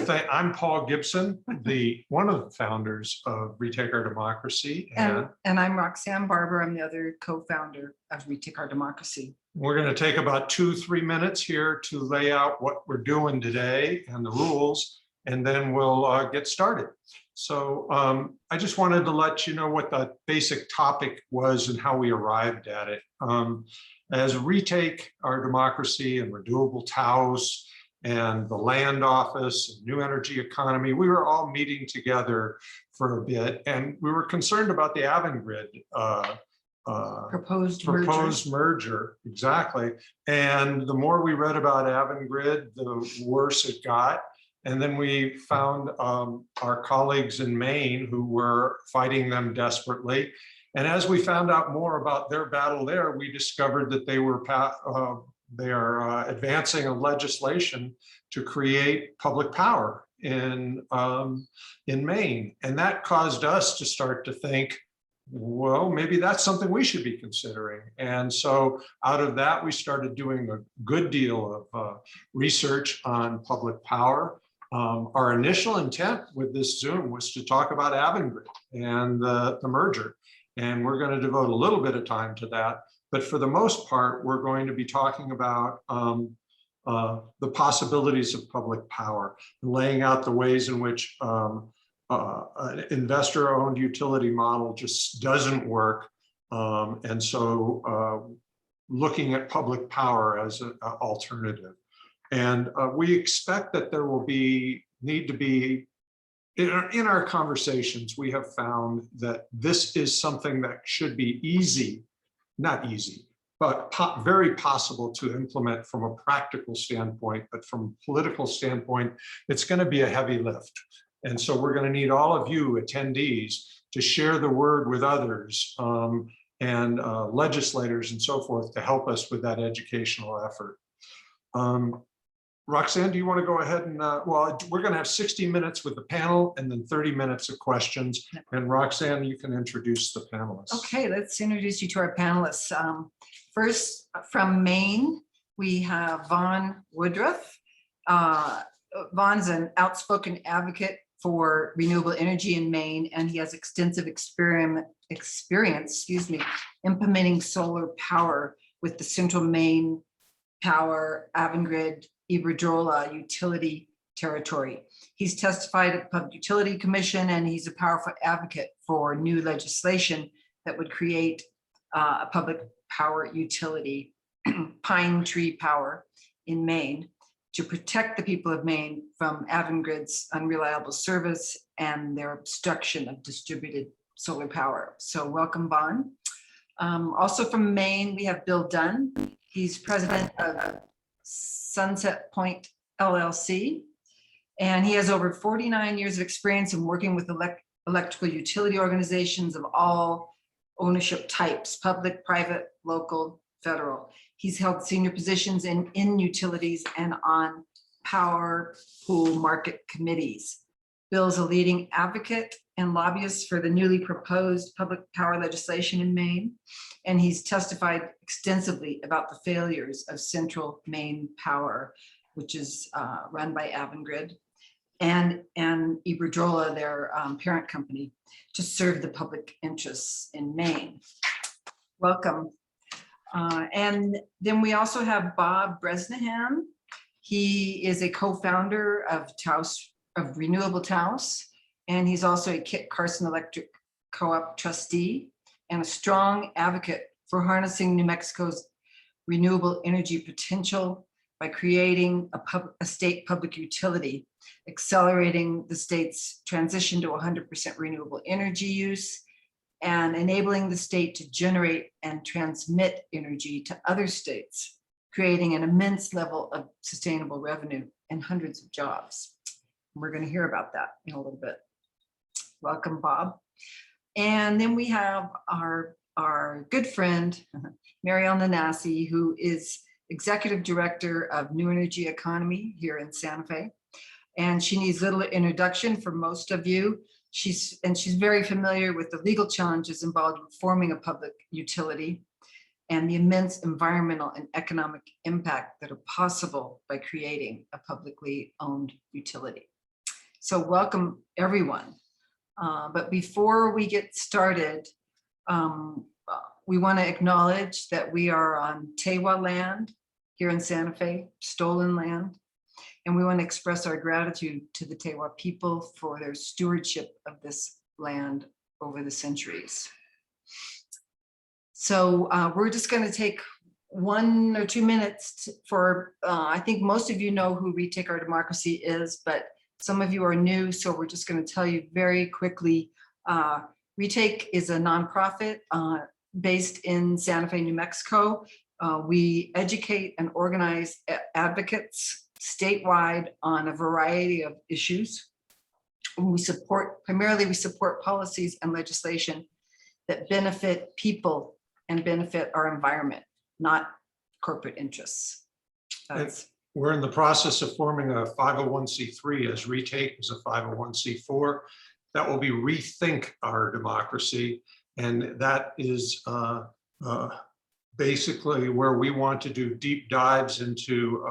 I'm Paul Gibson, one of the founders of Retake Our Democracy. And I'm Roxanne Barber. I'm the other co-founder of Retake Our Democracy. We're going to take about 2-3 minutes here to lay out what we're doing today and the rules, and then we'll get started. So I just wanted to let you know what the basic topic was and how we arrived at it. As Retake Our Democracy and Renewable Taos and the Land Office and New Energy Economy, we were all meeting together for a bit, and we were concerned about the Avangrid proposed merger. Exactly. And the more we read about Avangrid, the worse it got. And then we found our colleagues in Maine who were fighting them desperately. And as we found out more about their battle there, we discovered that they are advancing a legislation to create public power in Maine. And that caused us to start to think, well, maybe that's something we should be considering. And so out of that, we started doing a good deal of research on public power. Our initial intent with this Zoom was to talk about Avangrid and the merger. And we're going to devote a little bit of time to that. But for the most part, we're going to be talking about the possibilities of public power, and laying out the ways in which an investor-owned utility model just doesn't work. And so looking at public power as an alternative. And we expect that there will need to be, in our conversations, we have found that this is something that should be easy, not easy, but very possible to implement from a practical standpoint. But from a political standpoint, it's going to be a heavy lift. And so we're going to need all of you attendees to share the word with others and legislators and so forth to help us with that educational effort. Roxanne, do you want to go ahead and, well, we're going to have 60 minutes with the panel and then 30 minutes of questions. And Roxanne, you can introduce the panelists. Okay, let's introduce you to our panelists. First, from Maine, we have Vaughn Woodruff. Vaughn's an outspoken advocate for renewable energy in Maine, and he has extensive experience, implementing solar power with the Central Maine Power Avangrid Iberdrola utility territory. He's testified at the Public Utility Commission, and he's a powerful advocate for new legislation that would create a public power utility, Pine Tree Power in Maine, to protect the people of Maine from Avangrid's unreliable service and their obstruction of distributed solar power. So welcome, Vaughn. Also from Maine, we have Bill Dunn. He's president of Sunset Point LLC, and he has over 49 years of experience in working with electrical utility organizations of all ownership types: public, private, local, federal. He's held senior positions in utilities and on power pool market committees. Bill's a leading advocate and lobbyist for the newly proposed public power legislation in Maine, and he's testified extensively about the failures of Central Maine Power, which is run by Avangrid, and Iberdrola, their parent company, to serve the public interests in Maine. Welcome. And then we also have Bob Bresnahan. He is a co-founder of Renewable Taos, and he's also a Kit Carson Electric Co-op trustee and a strong advocate for harnessing New Mexico's renewable energy potential by creating a state public utility, accelerating the state's transition to 100% renewable energy use, and enabling the state to generate and transmit energy to other states, creating an immense level of sustainable revenue and hundreds of jobs. We're going to hear about that in a little bit. Welcome, Bob. And then we have our good friend, Marielle Nanasi, who is Executive Director of New Energy Economy here in Santa Fe. And she needs little introduction for most of you. She's very familiar with the legal challenges involved in forming a public utility and the immense environmental and economic impact that are possible by creating a publicly owned utility. So welcome, everyone. But before we get started, we want to acknowledge that we are on Tewa land here in Santa Fe, stolen land. And we want to express our gratitude to the Tewa people for their stewardship of this land over the centuries. So we're just going to take 1 or 2 minutes for, I think most of you know who Retake Our Democracy is, but some of you are new, so we're just going to tell you very quickly. Retake is a nonprofit based in Santa Fe, New Mexico. We educate and organize advocates statewide on a variety of issues. Primarily we support policies and legislation that benefit people and benefit our environment, not corporate interests. We're in the process of forming a 501c3 as Retake is a 501c4. That will be Rethink Our Democracy. And that is basically where we want to do deep dives into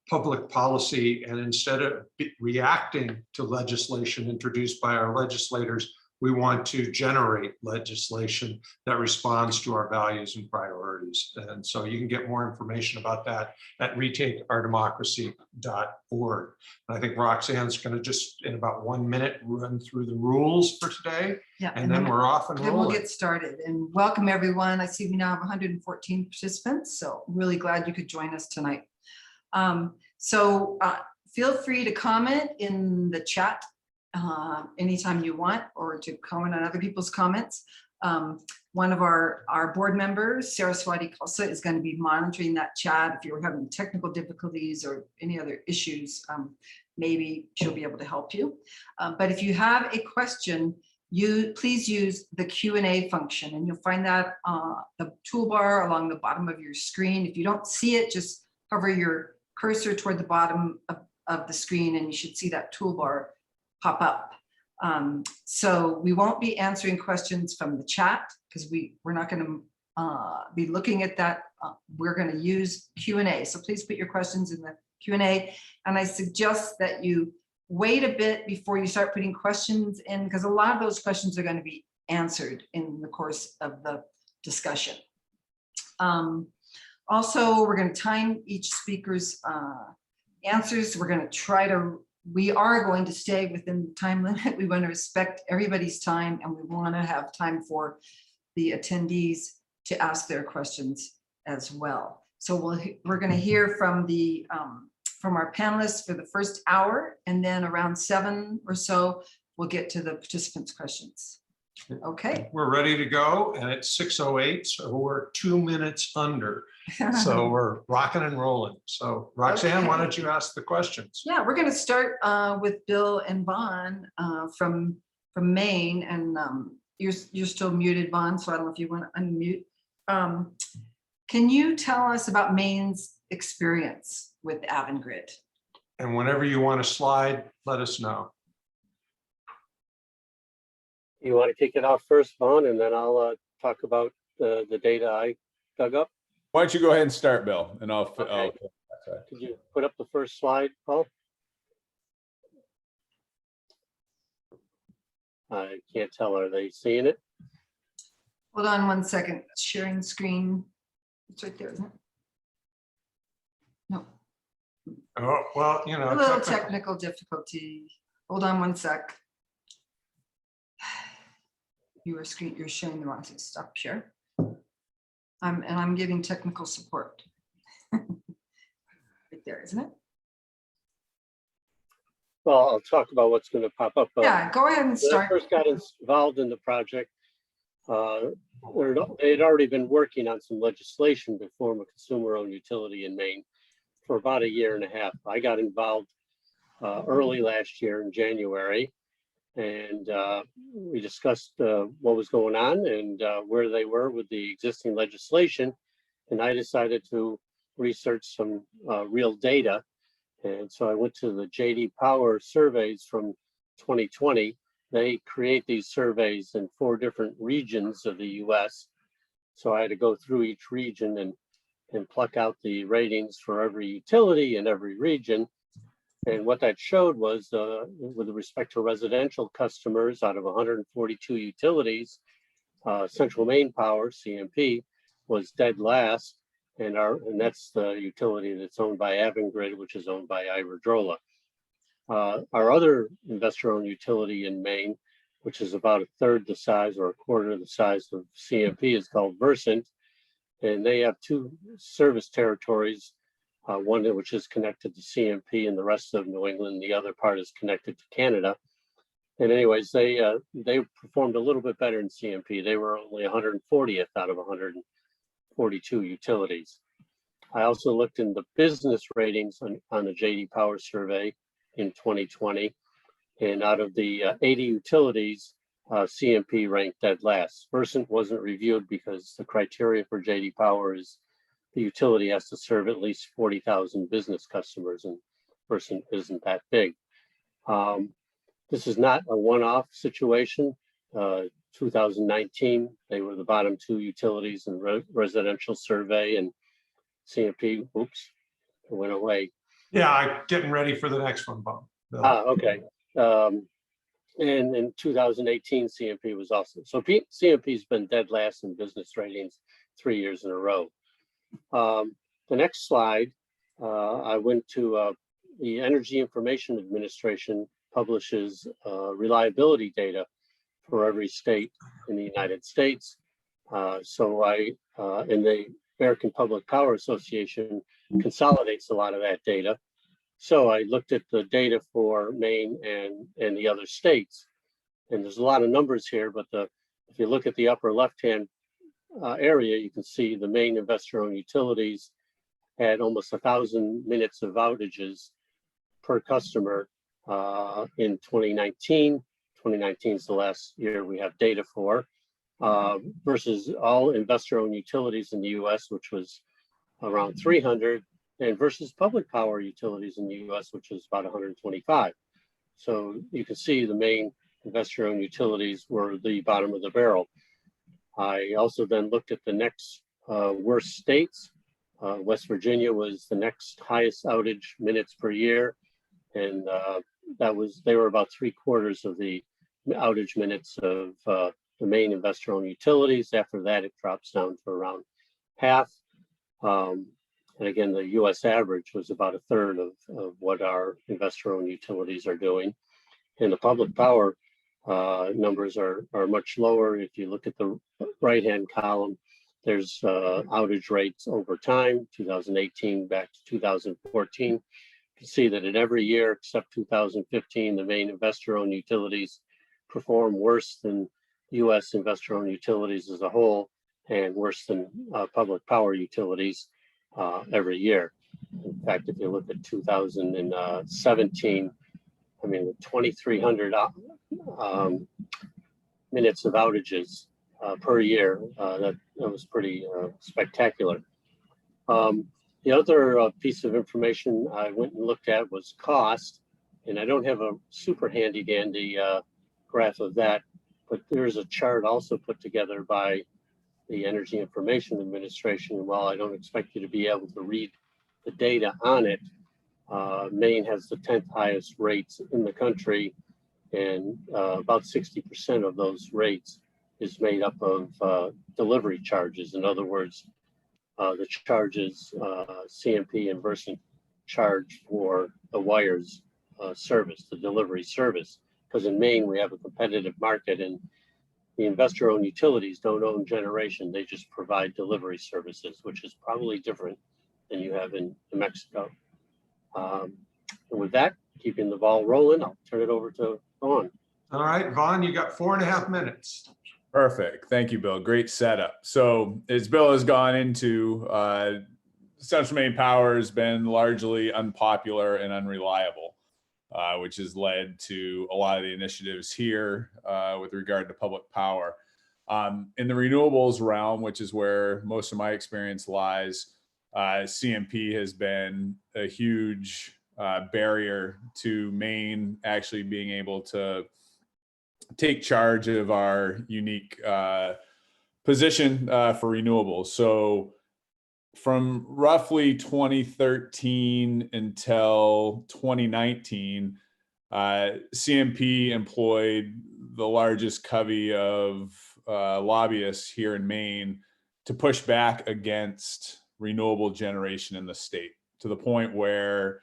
public policy. And instead of reacting to legislation introduced by our legislators, we want to generate legislation that responds to our values and priorities. And so you can get more information about that at retakeourdemocracy.org. And I think Roxanne's going to just in about 1 minute run through the rules for today. Yeah, and then we're off and then rolling. we'll get started. And welcome everyone. I see we now have 114 participants, so really glad you could join us tonight. Feel free to comment in the chat anytime you want, or to comment on other people's comments. One of our board members, Saraswati Khalsa, is going to be monitoring that chat. If you're having technical difficulties or any other issues, maybe she'll be able to help you. But if you have a question, please use the Q&A function, and you'll find that the toolbar along the bottom of your screen. If you don't see it, just hover your cursor toward the bottom of the screen and you should see that toolbar pop up. So we won't be answering questions from the chat because we're not going to be looking at that. We're going to use Q&A. So please put your questions in the Q&A. And I suggest that you wait a bit before you start putting questions in, because a lot of those questions are going to be answered in the course of the discussion. Also, we're going to time each speaker's answers. We are going to stay within the time limit. We want to respect everybody's time, and we want to have time for the attendees to ask their questions as well. So we're going to hear from our panelists for the first hour, and then around 7 or so, we'll get to the participants' questions. Okay. We're ready to go, and it's 6:08, so we're 2 minutes under. So we're rocking and rolling. So Roxanne, Okay. Why don't you ask the questions? Yeah, we're going to start with Bill and Vaughn from Maine, and you're still muted, Vaughn, so I don't know if you want to unmute. Can you tell us about Maine's experience with Avangrid? And whenever you want to slide, let us know. You want to kick it off first, Vaughn, and then I'll talk about the data I dug up. Why don't you go ahead and start, Bill, and I'll. Okay. Could you put up the first slide, Paul? I can't tell. Are they seeing it? Hold on 1 second. Sharing screen. It's right there, isn't it? No. Oh, well, you know, A little technical difficulty. Hold on 1 sec. You're sharing the wrong thing. Stop share. I'm giving technical support. Right there, isn't it? Well, I'll talk about what's going to pop up. Yeah, go ahead and When I start. first got involved in the project, they had already been working on some legislation to form a consumer-owned utility in Maine for about 1.5 years. I got involved early last year in January, and we discussed what was going on and where they were with the existing legislation. And I decided to research some real data. And so I went to the JD Power surveys from 2020. They create these surveys in 4 different regions of the US. So I had to go through each region and pluck out the ratings for every utility in every region. And what that showed was, with respect to residential customers, out of 142 utilities, Central Maine Power, CMP, was dead last. And that's the utility that's owned by Avangrid, which is owned by Iberdrola. Our other investor-owned utility in Maine, which is about a third the size or a quarter the size of CMP, is called Versant. And they have two service territories, one which is connected to CMP and the rest of New England. The other part is connected to Canada. And anyways, they performed a little bit better than CMP. They were only 140th out of 142 utilities. I also looked in the business ratings on the JD Power survey in 2020. And out of the 80 utilities, CMP ranked dead last. Versant wasn't reviewed because the criteria for JD Power is the utility has to serve at least 40,000 business customers, and Versant isn't that big. This is not a one-off situation. 2019, they were the bottom two utilities in residential survey, and CMP, oops, it went away. Yeah, I'm getting ready for the next one, Bob. Bill. Okay. And in 2018, CMP was also, so CMP's been dead last in business ratings 3 years in a row. The next slide, I went to the Energy Information Administration publishes reliability data for every state in the United States. So and the American Public Power Association consolidates a lot of that data. So I looked at the data for Maine and the other states, and there's a lot of numbers here, but if you look at the upper left-hand area, you can see the Maine investor-owned utilities had almost 1,000 minutes of outages per customer in 2019. 2019 is the last year we have data for, versus all investor-owned utilities in the US, which was around 300, and versus public power utilities in the US, which was about 125. So you can see the main investor-owned utilities were the bottom of the barrel. I also then looked at the next worst states. West Virginia was the next highest outage minutes per year, and they were about 3/4 of the outage minutes of the main investor-owned utilities. After that, it drops down to around half. And again, the US average was about 1/3 of what our investor-owned utilities are doing. And the public power numbers are much lower. If you look at the right-hand column, there's outage rates over time, 2018 back to 2014. You can see that in every year except 2015, the main investor-owned utilities perform worse than US investor-owned utilities as a whole, and worse than public power utilities every year. In fact, if you look at 2017, I mean, with 2,300 minutes of outages per year, that was pretty spectacular. The other piece of information I went and looked at was cost, and I don't have a super handy dandy graph of that, but there's a chart also put together by the Energy Information Administration. And while I don't expect you to be able to read the data on it, Maine has the 10th highest rates in the country, and about 60% of those rates is made up of delivery charges. In other words, the charges CMP and Versant charge for the wires service, the delivery service. Because in Maine, we have a competitive market, and the investor-owned utilities don't own generation. They just provide delivery services, which is probably different than you have in New Mexico. And with that, keeping the ball rolling, I'll turn it over to Vaughn. All right, Vaughn, you got 4.5 minutes. Perfect. Thank you, Bill. Great setup. So as Bill has gone into, Central Maine Power has been largely unpopular and unreliable, which has led to a lot of the initiatives here with regard to public power. In the renewables realm, which is where most of my experience lies, CMP has been a huge barrier to Maine actually being able to take charge of our unique position for renewables. So from roughly 2013 until 2019, CMP employed the largest covey of lobbyists here in Maine to push back against renewable generation in the state, to the point where,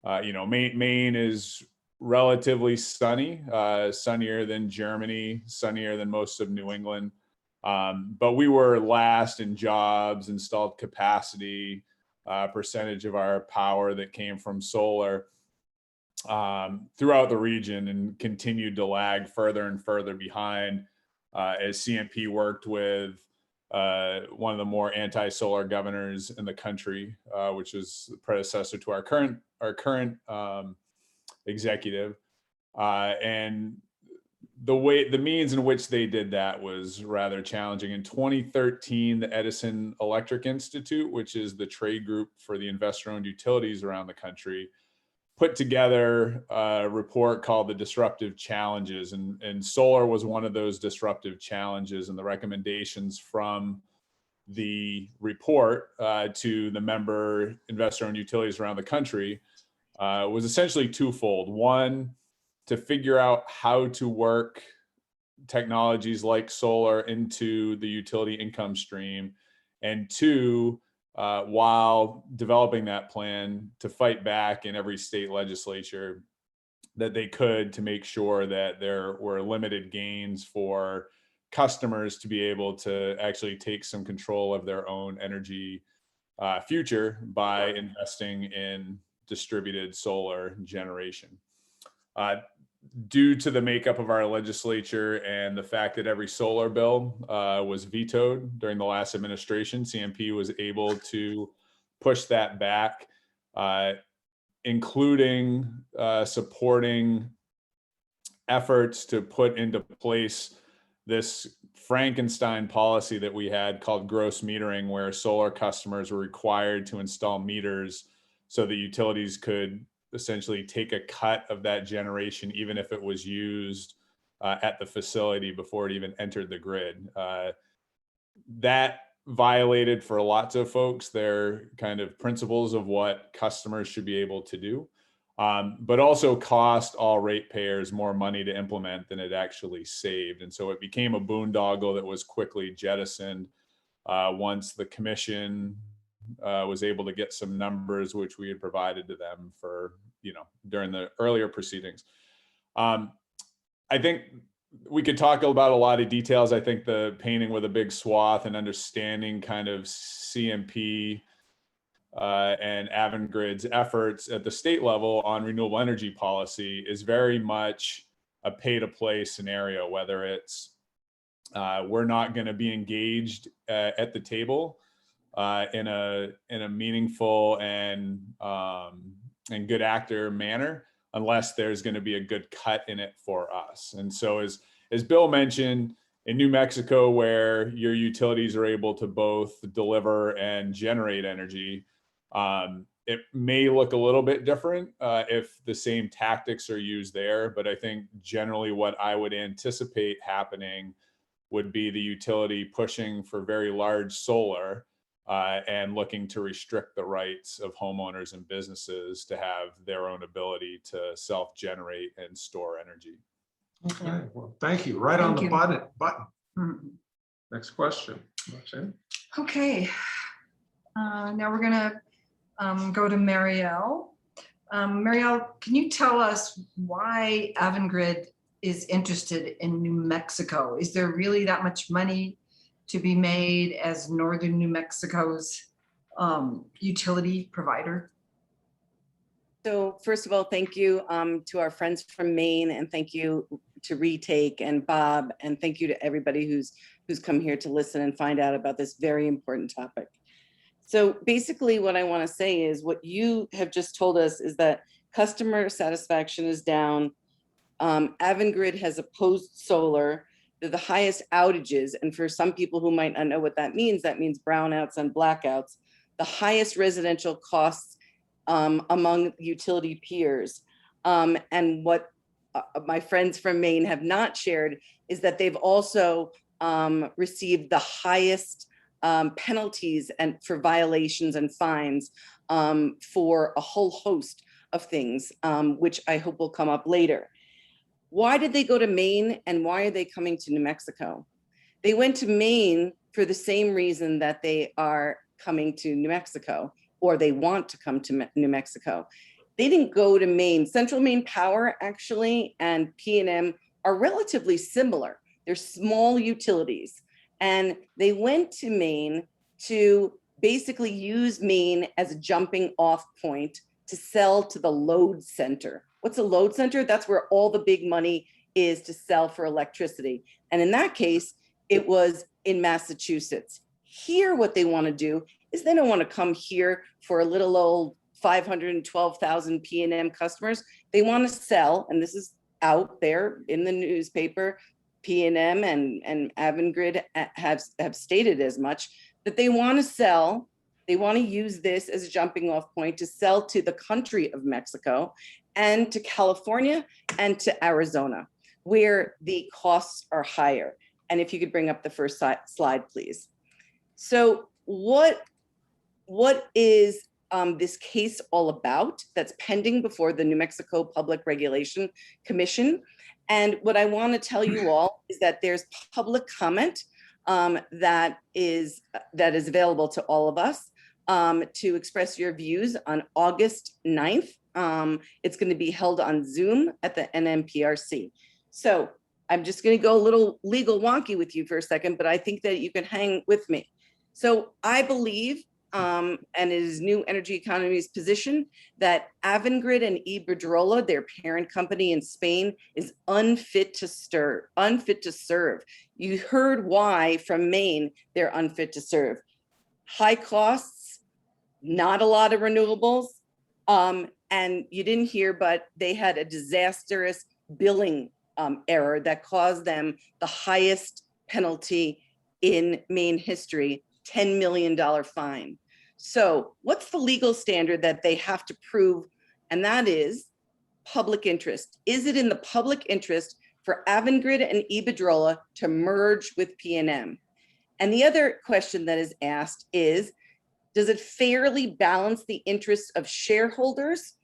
Maine is relatively sunny, sunnier than Germany, sunnier than most of New England. But we were last in jobs, installed capacity, percentage of our power that came from solar throughout the region, and continued to lag further and further behind as CMP worked with one of the more anti-solar governors in the country, which is the predecessor to our current executive. And the means in which they did that was rather challenging. In 2013, the Edison Electric Institute, which is the trade group for the investor-owned utilities around the country, put together a report called the Disruptive Challenges, and solar was one of those disruptive challenges. And the recommendations from the report to the member investor-owned utilities around the country was essentially twofold. One, to figure out how to work technologies like solar into the utility income stream. And two, while developing that plan, to fight back in every state legislature that they could to make sure that there were limited gains for customers to be able to actually take some control of their own energy future by investing in distributed solar generation. Due to the makeup of our legislature and the fact that every solar bill was vetoed during the last administration, CMP was able to push that back, including supporting efforts to put into place this Frankenstein policy that we had called gross metering, where solar customers were required to install meters so the utilities could essentially take a cut of that generation, even if it was used at the facility before it even entered the grid. That violated, for lots of folks, their kind of principles of what customers should be able to do, but also cost all ratepayers more money to implement than it actually saved. And so it became a boondoggle that was quickly jettisoned once the commission was able to get some numbers, which we had provided to them for, during the earlier proceedings. I think we could talk about a lot of details. I think the painting with a big swath and understanding kind of CMP and Avangrid's efforts at the state level on renewable energy policy is very much a pay-to-play scenario, whether it's we're not going to be engaged at the table in a meaningful and good actor manner, unless there's going to be a good cut in it for us. And so as Bill mentioned, in New Mexico, where your utilities are able to both deliver and generate energy, it may look a little bit different if the same tactics are used there. But I think generally what I would anticipate happening would be the utility pushing for very large solar and looking to restrict the rights of homeowners and businesses to have their own ability to self-generate and store energy. Okay, well, thank you. Right on the button. Mhm. Next question. Roxanne? Okay, now we're gonna go to Marielle. Marielle, can you tell us why Avangrid is interested in New Mexico? Is there really that much money to be made as Northern New Mexico's utility provider? So first of all, thank you to our friends from Maine, and thank you to Retake and Bob, and thank you to everybody who's come here to listen and find out about this very important topic. So basically what I want to say is what you have just told us is that customer satisfaction is down. Avangrid has opposed solar. They're the highest outages. And for some people who might not know what that means brownouts and blackouts, the highest residential costs among utility peers. And what my friends from Maine have not shared is that they've also received the highest penalties and for violations and fines for a whole host of things, which I hope will come up later. Why did they go to Maine and why are they coming to New Mexico? They went to Maine for the same reason that they are coming to New Mexico, or they want to come to New Mexico. They didn't go to Maine. Central Maine Power actually and PNM are relatively similar. They're small utilities. And they went to Maine to basically use Maine as a jumping off point to sell to the load center. What's a load center? That's where all the big money is to sell for electricity. And in that case, it was in Massachusetts. Here, what they want to do is they don't want to come here for a little old 512,000 PNM customers. They want to sell, and this is out there in the newspaper, PNM and Avangrid have stated as much, that they want to sell, they want to use this as a jumping off point to sell to the country of Mexico and to California and to Arizona, where the costs are higher. And if you could bring up the first slide, please. So what is this case all about that's pending before the New Mexico Public Regulation Commission? And what I want to tell you all is that there's public comment that is available to all of us to express your views on August 9th. It's going to be held on Zoom at the NMPRC. So I'm just going to go a little legal wonky with you for a second, but I think that you can hang with me. So I believe, and it is New Energy Economy's position, that Avangrid and Iberdrola, their parent company in Spain, is unfit to serve. You heard why from Maine they're unfit to serve. High costs, not a lot of renewables, and you didn't hear, but they had a disastrous billing error that caused them the highest penalty in Maine history, $10 million fine. So what's the legal standard that they have to prove? And that is public interest. Is it in the public interest for Avangrid and Iberdrola to merge with PNM? And the other question that is asked is, does it fairly balance the interests of shareholders,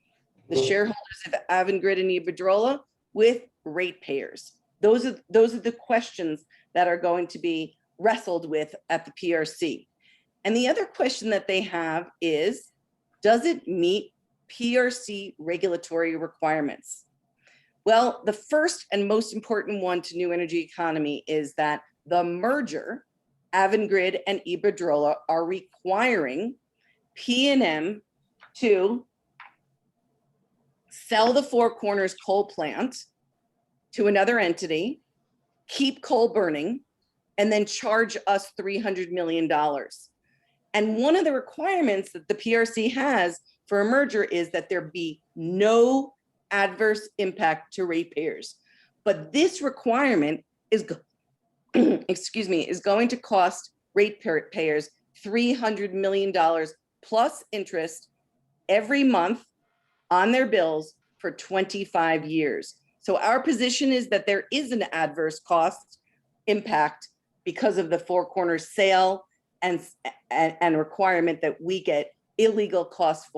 the shareholders of Avangrid and Iberdrola, with ratepayers? Those are the questions that are going to be wrestled with at the PRC. And the other question that they have is, does it meet PRC regulatory requirements? Well, the first and most important one to New Energy Economy is that the merger, Avangrid and Iberdrola, are requiring PNM to sell the Four Corners coal plant to another entity, keep coal burning, and then charge us $300 million. And one of the requirements that the PRC has for a merger is that there be no adverse impact to ratepayers. But this requirement is, is going to cost ratepayers $300 million plus interest every month on their bills for 25 years. So our position is that there is an adverse cost impact because of the Four Corners sale and requirement that we get illegal costs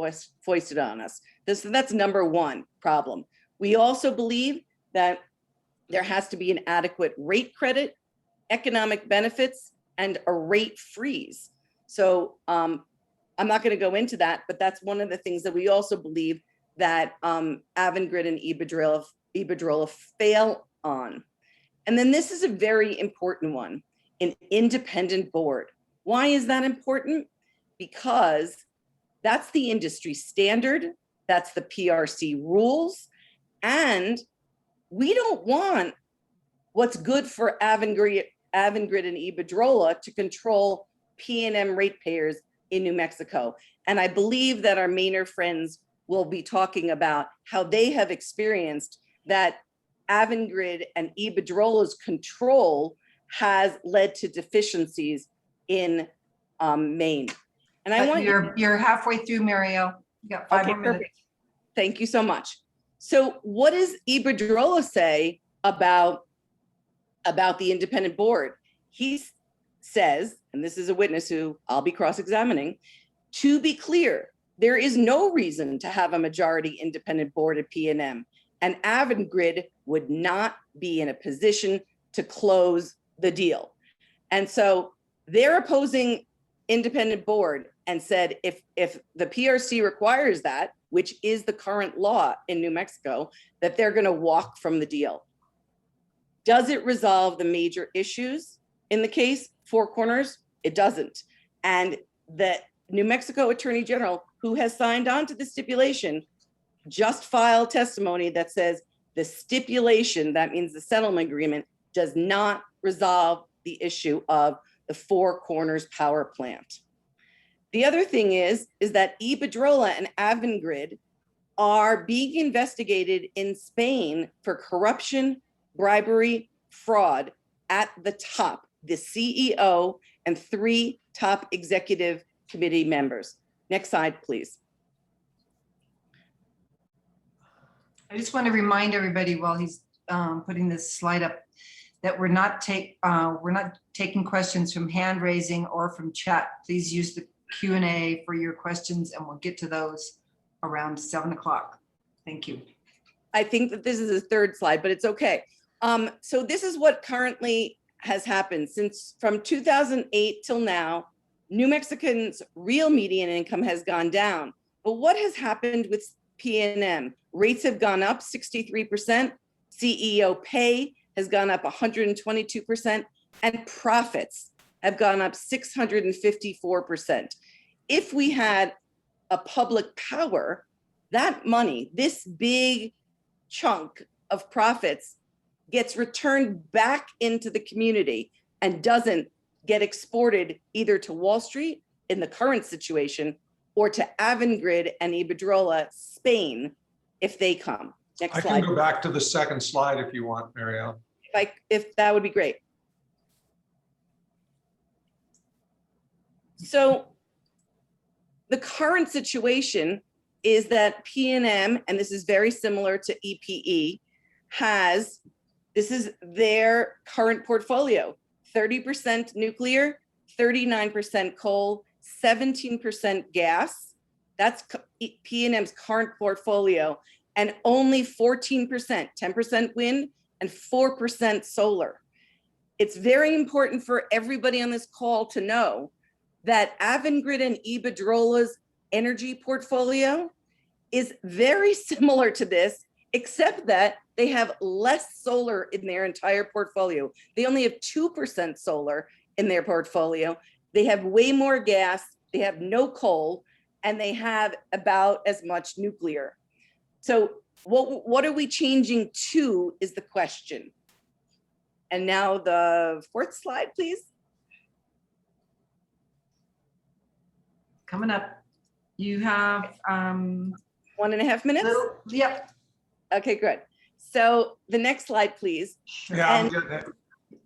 foisted on us. That's number one problem. We also believe that there has to be an adequate rate credit, economic benefits, and a rate freeze. So I'm not going to go into that, but that's one of the things that we also believe that Avangrid and Iberdrola fail on. And then this is a very important one, an independent board. Why is that important? Because that's the industry standard, that's the PRC rules, and we don't want what's good for Avangrid and Iberdrola to control PNM ratepayers in New Mexico. And I believe that our Mainer friends will be talking about how they have experienced that Avangrid and Iberdrola's control has led to deficiencies in Maine. And I want you're halfway through, Marielle. You got 5 more minutes. Perfect. Thank you so much. So what does Iberdrola say about the independent board? He says, and this is a witness who I'll be cross-examining, to be clear, there is no reason to have a majority independent board at PNM, and Avangrid would not be in a position to close the deal. And so they're opposing independent board and said, if the PRC requires that, which is the current law in New Mexico, that they're going to walk from the deal. Does it resolve the major issues in the case, Four Corners? It doesn't. And the New Mexico Attorney General, who has signed on to the stipulation, just filed testimony that says the stipulation, that means the settlement agreement, does not resolve the issue of the Four Corners power plant. The other thing is that Iberdrola and Avangrid are being investigated in Spain for corruption, bribery, fraud at the top, the CEO and 3 top executive committee members. Next slide, please. I just want to remind everybody while he's putting this slide up that we're not taking questions from hand raising or from chat. Please use the Q&A for your questions and we'll get to those around 7 o'clock. Thank you. I think that this is a third slide, but it's okay. So this is what currently has happened since from 2008 till now. New Mexicans' real median income has gone down. But what has happened with PNM? Rates have gone up 63%, CEO pay has gone up 122%, and profits have gone up 654%. If we had a public power, that money, this big chunk of profits, gets returned back into the community and doesn't get exported either to Wall Street in the current situation or to Avangrid and Iberdrola, Spain, if they come. Next I slide. can go back to the second slide if you want, Marielle. If that would be great. So the current situation is that PNM, and this is very similar to EPE, this is their current portfolio, 30% nuclear, 39% coal, 17% gas. That's PNM's current portfolio, and only 14%, 10% wind and 4% solar. It's very important for everybody on this call to know that Avangrid and Iberdrola's energy portfolio is very similar to this, except that they have less solar in their entire portfolio. They only have 2% solar in their portfolio. They have way more gas, they have no coal, and they have about as much nuclear. So what are we changing to is the question. And now the 4th slide, please. Coming up. You have 1.5 minutes? Yep. Okay, good. So the next slide, please. Yeah, I'm And- getting it.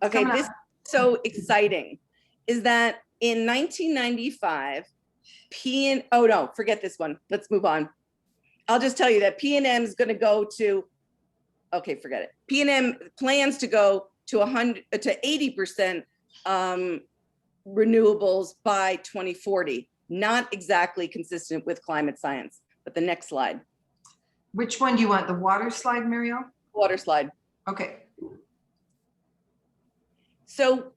Okay, Coming this is so exciting is that in 1995, oh no, forget this one. Let's move on. I'll just tell you that PNM is going to go to, okay, forget it. PNM plans to go to 80% renewables by 2040. Not exactly consistent with climate science, but the next slide, Which one do you want? The water slide, Marielle? water slide. Okay. So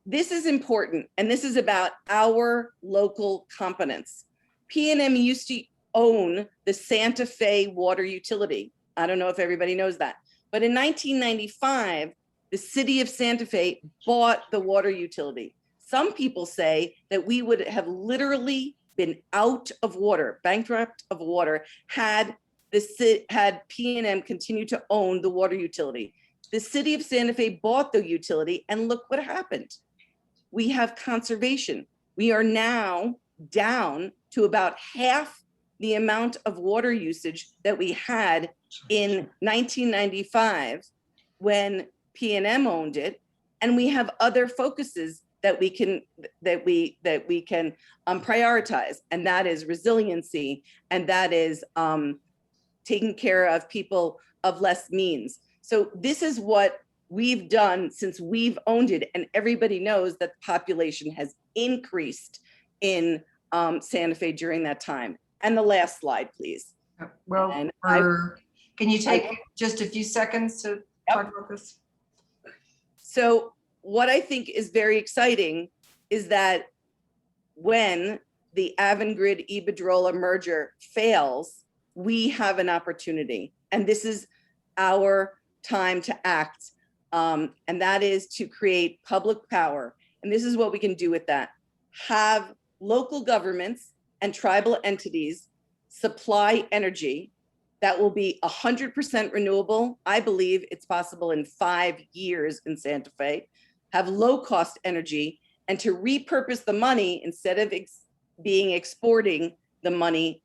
this is important, and this is about our local competence. PNM used to own the Santa Fe water utility. I don't know if everybody knows that, but in 1995, the city of Santa Fe bought the water utility. Some people say that we would have literally been out of water, bankrupt of water, had PNM continued to own the water utility. The city of Santa Fe bought the utility, and look what happened. We have conservation. We are now down to about half the amount of water usage that we had in 1995 when PNM owned it, and we have other focuses that we can prioritize, and that is resiliency, and that is taking care of people of less means. So this is what we've done since we've owned it. And everybody knows that the population has increased in Santa Fe during that time. And the last slide, please. Well, And can you take just a few seconds to talk about this? So what I think is very exciting is that when the Avangrid Iberdrola merger fails, we have an opportunity. And this is our time to act. And that is to create public power. And this is what we can do with that. Have local governments and tribal entities supply energy that will be 100% renewable. I believe it's possible in 5 years in Santa Fe. Have low-cost energy, and to repurpose the money instead of exporting the money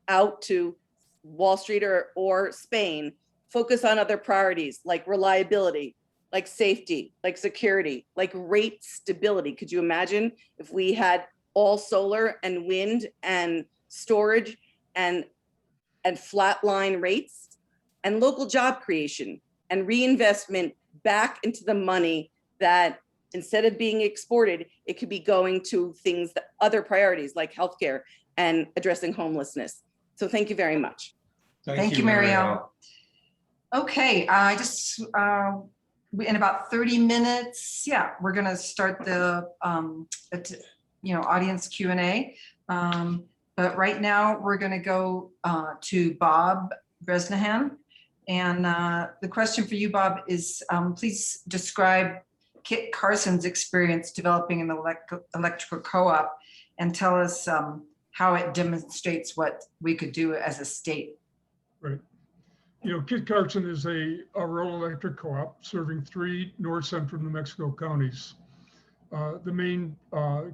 out to Wall Street or Spain, focus on other priorities like reliability, like safety, like security, like rate stability. Could you imagine if we had all solar and wind and storage and flatline rates, and local job creation and reinvestment back into the money that instead of being exported, it could be going to things that other priorities like healthcare and addressing homelessness. So thank you very much. Thank you, Marielle. Okay, I just, in about 30 minutes, yeah, we're gonna start the, audience Q&A. But right now, we're gonna go to Bob Bresnahan. And the question for you, Bob, is please describe Kit Carson's experience developing an electrical co-op and tell us how it demonstrates what we could do as a state. Right. Kit Carson is a rural electric co-op serving 3 north central New Mexico counties. The main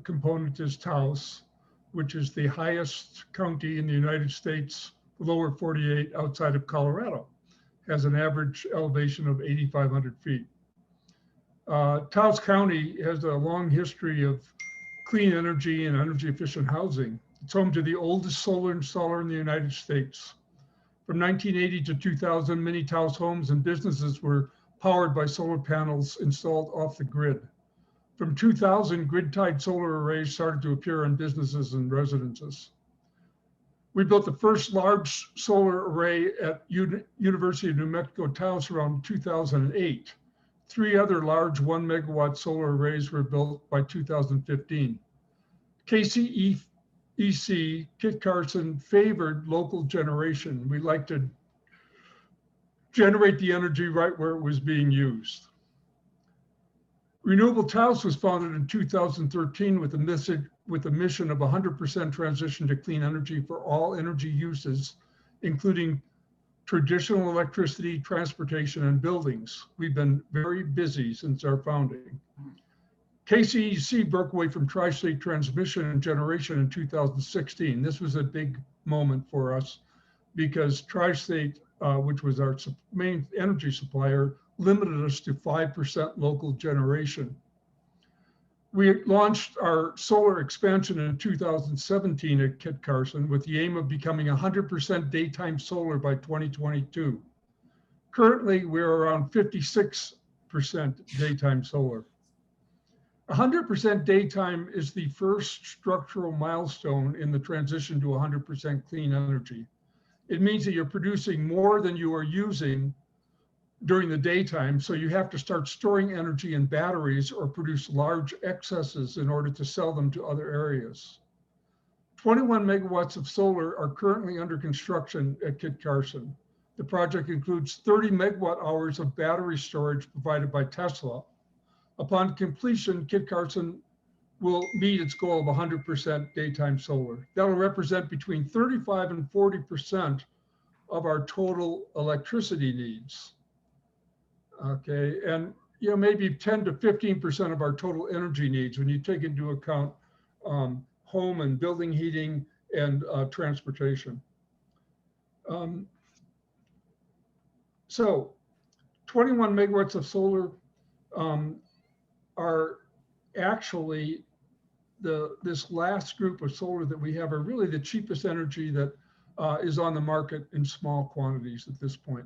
component is Taos, which is the highest county in the United States, lower 48 outside of Colorado, has an average elevation of 8,500 feet. Taos County has a long history of clean energy and energy efficient housing. It's home to the oldest solar installer in the United States. From 1980 to 2000, many Taos homes and businesses were powered by solar panels installed off the grid. From 2000, grid-tied solar arrays started to appear on businesses and residences. We built the first large solar array at University of New Mexico Taos around 2008. 3 other large 1 megawatt solar arrays were built by 2015. KCEC, Kit Carson, favored local generation. We like to generate the energy right where it was being used. Renewable Taos was founded in 2013 with a mission of 100% transition to clean energy for all energy uses, including traditional electricity, transportation, and buildings. We've been very busy since our founding. KCEC broke away from Tri-State Transmission and Generation in 2016. This was a big moment for us because Tri-State, which was our main energy supplier, limited us to 5% local generation. We launched our solar expansion in 2017 at Kit Carson with the aim of becoming 100% daytime solar by 2022. Currently, we're around 56% daytime solar. 100% daytime is the first structural milestone in the transition to 100% clean energy. It means that you're producing more than you are using during the daytime, so you have to start storing energy in batteries or produce large excesses in order to sell them to other areas. 21 megawatts of solar are currently under construction at Kit Carson. The project includes 30 megawatt hours of battery storage provided by Tesla. Upon completion, Kit Carson will meet its goal of 100% daytime solar. That will represent between 35 and 40% of our total electricity needs. Okay, and maybe 10 to 15% of our total energy needs when you take into account home and building heating and transportation. So 21 megawatts of solar are actually this last group of solar that we have are really the cheapest energy that is on the market in small quantities at this point.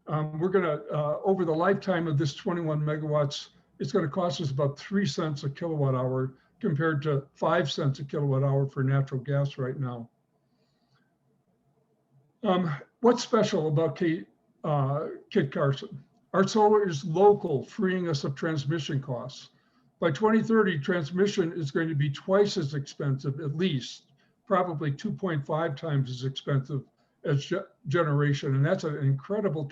We're gonna, over the lifetime of this 21 megawatts, it's gonna cost us about 3 cents a kilowatt hour compared to 5 cents a kilowatt hour for natural gas right now. What's special about Kit Carson? Our solar is local, freeing us of transmission costs. By 2030, transmission is going to be twice as expensive, at least, probably 2.5 times as expensive as generation. And that's an incredible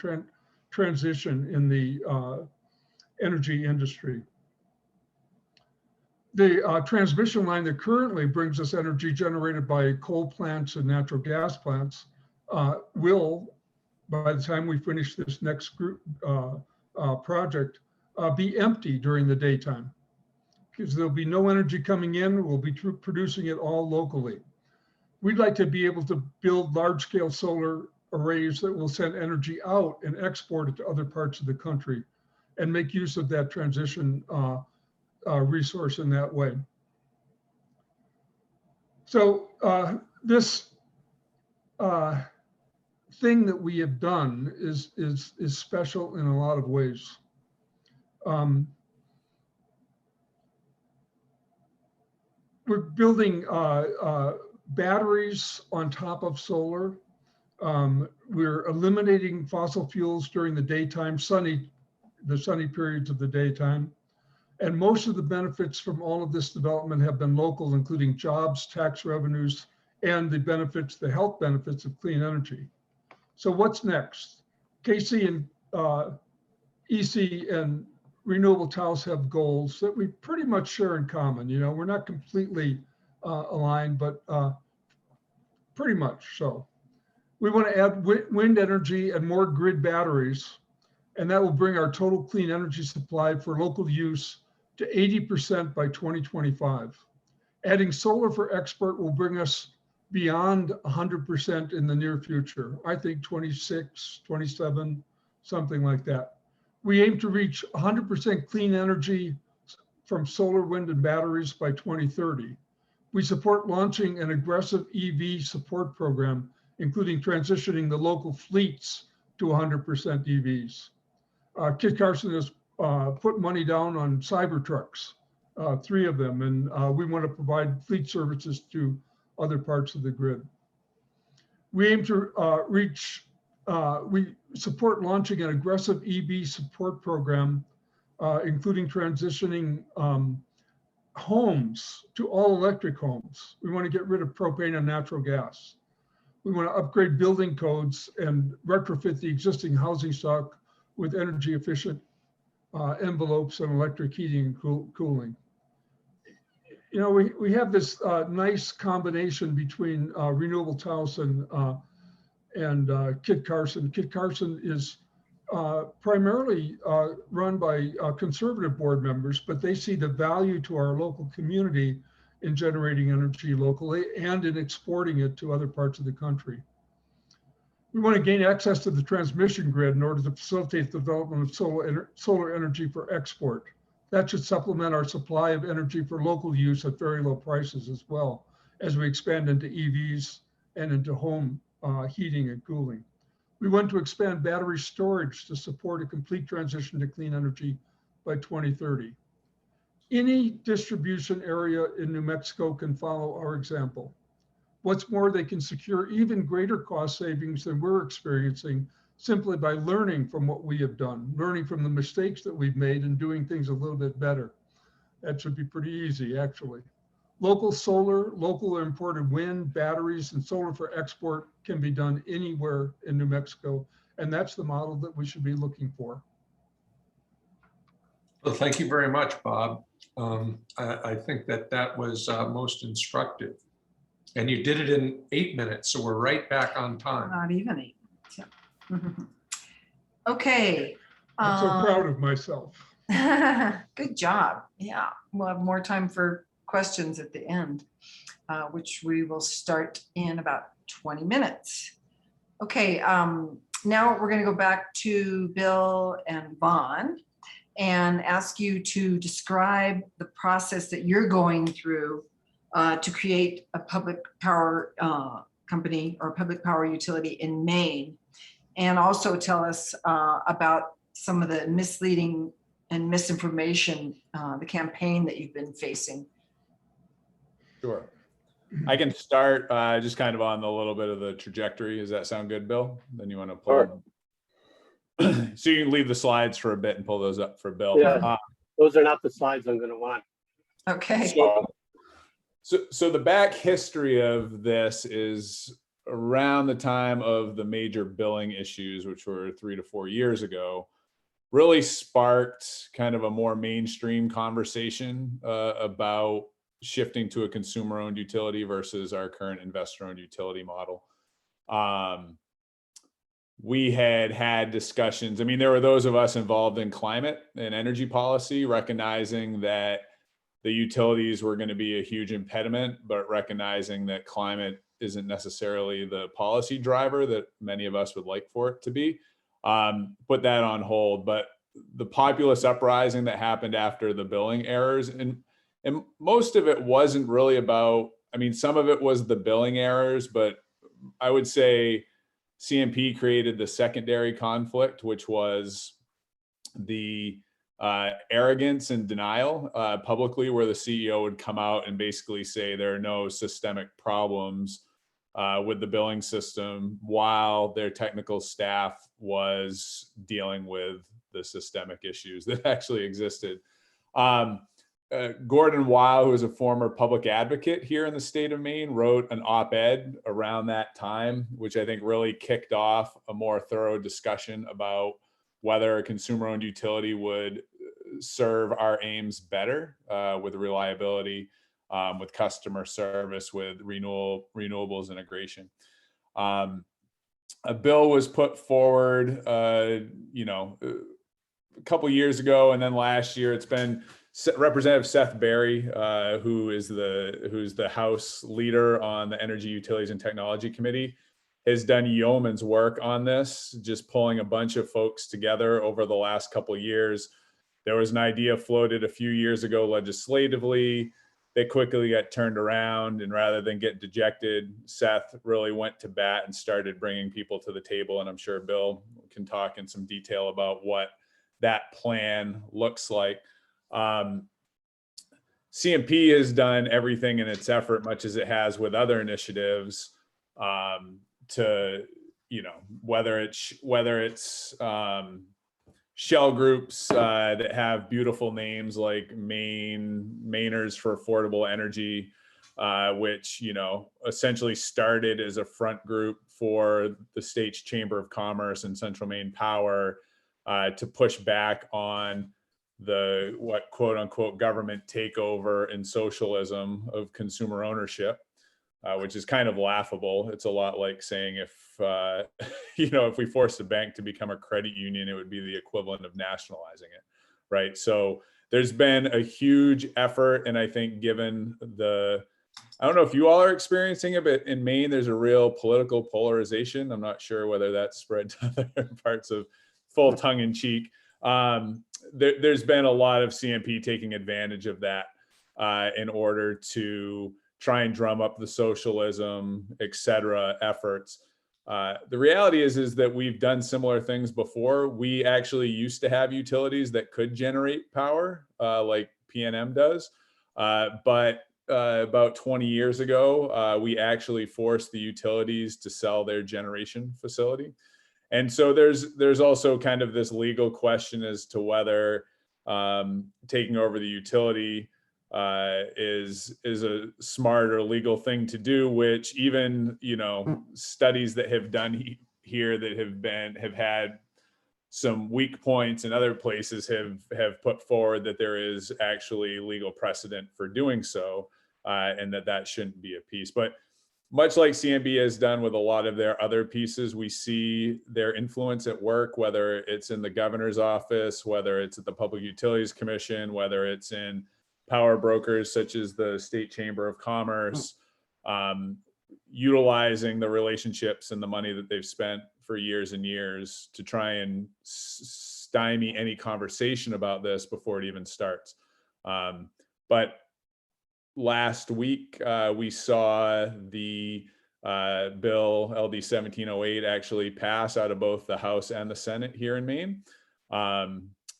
transition in the energy industry. The transmission line that currently brings us energy generated by coal plants and natural gas plants will, by the time we finish this next group project, be empty during the daytime, because there'll be no energy coming in. We'll be producing it all locally. We'd like to be able to build large-scale solar arrays that will send energy out and export it to other parts of the country and make use of that transition resource in that way. So this thing that we have done is special in a lot of ways. We're building batteries on top of solar. We're eliminating fossil fuels during the daytime, the sunny periods of the daytime. And most of the benefits from all of this development have been local, including jobs, tax revenues, and the benefits, the health benefits of clean energy. So what's next? KC and EC and Renewable Taos have goals that we pretty much share in common. You know, we're not completely aligned, but pretty much so. We want to add wind energy and more grid batteries, and that will bring our total clean energy supply for local use to 80% by 2025. Adding solar for export will bring us beyond 100% in the near future. I think 26, 27, something like that. We aim to reach 100% clean energy from solar, wind, and batteries by 2030. We support launching an aggressive EV support program, including transitioning the local fleets to 100% EVs. Kit Carson has put money down on Cybertrucks, 3 of them, and we want to provide fleet services to other parts of the grid. We aim to we support launching an aggressive EV support program, including transitioning homes to all electric homes. We want to get rid of propane and natural gas. We want to upgrade building codes and retrofit the existing housing stock with energy efficient envelopes and electric heating and cooling. You know, we have this nice combination between Renewable Taos and Kit Carson. Kit Carson is primarily run by conservative board members, but they see the value to our local community in generating energy locally and in exporting it to other parts of the country. We want to gain access to the transmission grid in order to facilitate the development of solar energy for export. That should supplement our supply of energy for local use at very low prices as well as we expand into EVs and into home heating and cooling. We want to expand battery storage to support a complete transition to clean energy by 2030. Any distribution area in New Mexico can follow our example. What's more, they can secure even greater cost savings than we're experiencing simply by learning from what we have done, learning from the mistakes that we've made and doing things a little bit better. That should be pretty easy, actually. Local solar, local imported wind, batteries, and solar for export can be done anywhere in New Mexico. And that's the model that we should be looking for. Well, thank you very much, Bob. I think that was most instructive. And you did it in 8 minutes, so we're right back on time. Not even 8. Yeah. Okay. I'm so proud of myself. Good job. Yeah, we'll have more time for questions at the end, which we will start in about 20 minutes. Okay, now we're going to go back to Bill and Vaughn and ask you to describe the process that you're going through to create a public power company or public power utility in Maine. and also tell us about some of the misleading and misinformation, the campaign that you've been facing. Sure. I can start just kind of on the little bit of the trajectory. Does that sound good, Bill? Then you want to pull. So you can leave the slides for a bit and pull those up for Bill. Yeah. Those are not the slides I'm going to want. Okay. So the back history of this is around the time of the major billing issues, which were 3 to 4 years ago, really sparked kind of a more mainstream conversation about shifting to a consumer-owned utility versus our current investor-owned utility model. We had discussions. I mean, there were those of us involved in climate and energy policy, recognizing that the utilities were going to be a huge impediment, but recognizing that climate isn't necessarily the policy driver that many of us would like for it to be. Put that on hold. But the populist uprising that happened after the billing errors, and most of it wasn't really about, I mean, some of it was the billing errors, but I would say CMP created the secondary conflict, which was the arrogance and denial publicly, where the CEO would come out and basically say there are no systemic problems with the billing system, while their technical staff was dealing with the systemic issues that actually existed. Gordon Weil, who is a former public advocate here in the state of Maine, wrote an op-ed around that time, which I think really kicked off a more thorough discussion about whether a consumer-owned utility would serve our aims better with reliability, with customer service, with renewables integration. A bill was put forward, a couple years ago, and then last year it's been Representative Seth Berry, who's the House leader on the Energy, Utilities, and Technology Committee, has done yeoman's work on this, just pulling a bunch of folks together over the last couple of years. There was an idea floated a few years ago legislatively. They quickly got turned around, and rather than get dejected, Seth really went to bat and started bringing people to the table. And I'm sure Bill can talk in some detail about what that plan looks like. CMP has done everything in its effort, much as it has with other initiatives, to, whether it's shell groups that have beautiful names like Mainers for Affordable Energy, which, essentially started as a front group for the state's Chamber of Commerce and Central Maine Power to push back on what quote unquote government takeover and socialism of consumer ownership, which is kind of laughable. It's a lot like saying if we forced a bank to become a credit union, it would be the equivalent of nationalizing it, right? So there's been a huge effort, and I think given I don't know if you all are experiencing it, but in Maine, there's a real political polarization. I'm not sure whether that's spread to other parts of full tongue in cheek. There's been a lot of CMP taking advantage of that in order to try and drum up the socialism, et cetera, efforts. The reality is that we've done similar things before. We actually used to have utilities that could generate power like PNM does. But about 20 years ago, we actually forced the utilities to sell their generation facility. And so there's also kind of this legal question as to whether taking over the utility is a smart or legal thing to do, which even studies that have done here that have had some weak points in other places have put forward that there is actually legal precedent for doing so, and that shouldn't be a piece. But much like CMB has done with a lot of their other pieces, we see their influence at work, whether it's in the governor's office, whether it's at the Public Utilities Commission, whether it's in power brokers such as the State Chamber of Commerce, utilizing the relationships and the money that they've spent for years and years to try and stymie any conversation about this before it even starts. But last week, we saw the Bill LD 1708 actually pass out of both the House and the Senate here in Maine.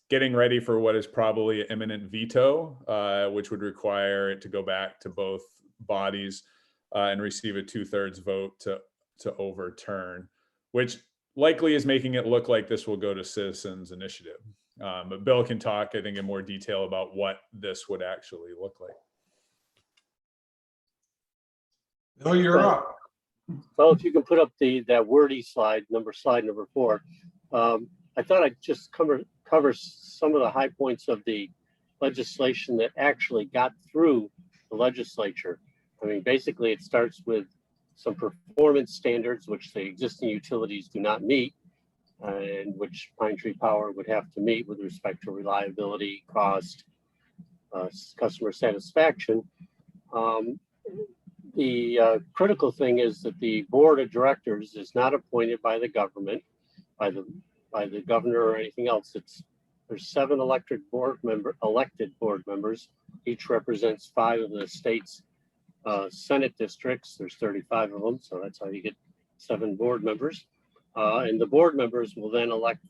Getting ready for what is probably an imminent veto, which would require it to go back to both bodies and receive a 2/3 vote to overturn, which likely is making it look like this will go to citizens initiative. But Bill can talk, I think, in more detail about what this would actually look like. Bill, you're up. Well, if you can put up that wordy slide number 4. I thought I'd just cover some of the high points of the legislation that actually got through the legislature. I mean, basically, it starts with some performance standards, which the existing utilities do not meet, and which Pine Tree Power would have to meet with respect to reliability, cost, customer satisfaction. The critical thing is that the board of directors is not appointed by the government, by the governor or anything else. There's 7 elected board members. Each represents 5 of the state's Senate districts. There's 35 of them, so that's how you get 7 board members. And the board members will then elect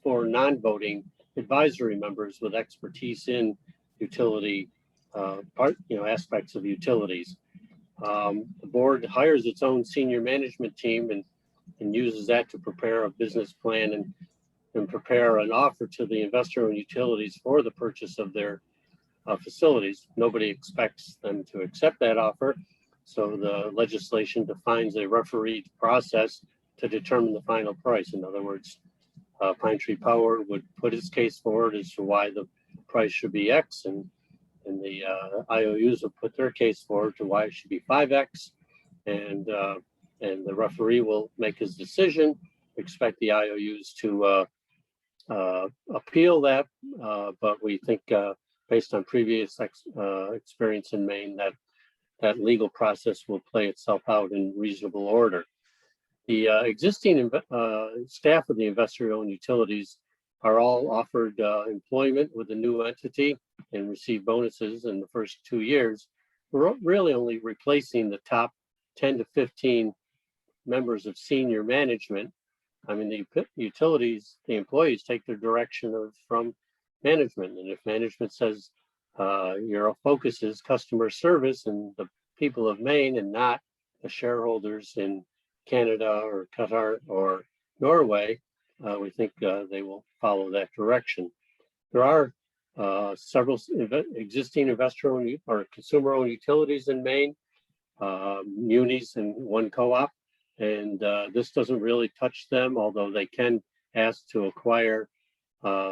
4 non-voting advisory members with expertise in utility aspects of utilities. The board hires its own senior management team and uses that to prepare a business plan and prepare an offer to the investor-owned utilities for the purchase of their facilities. Nobody expects them to accept that offer, so the legislation defines a refereed process to determine the final price. In other words, Pine Tree Power would put its case forward as to why the price should be X, and the IOUs would put their case forward to why it should be 5X, and the referee will make his decision. Expect the IOUs to appeal that, but we think based on previous experience in Maine that legal process will play itself out in reasonable order. The existing staff of the investor-owned utilities are all offered employment with a new entity and receive bonuses in the first 2 years. We're really only replacing the top 10 to 15 members of senior management. I mean, the utilities, the employees take their direction from management. And if management says your focus is customer service and the people of Maine and not the shareholders in Canada or Qatar or Norway, we think they will follow that direction. There are several existing investor-owned or consumer-owned utilities in Maine, munis and one co-op, and this doesn't really touch them, although they can ask to acquire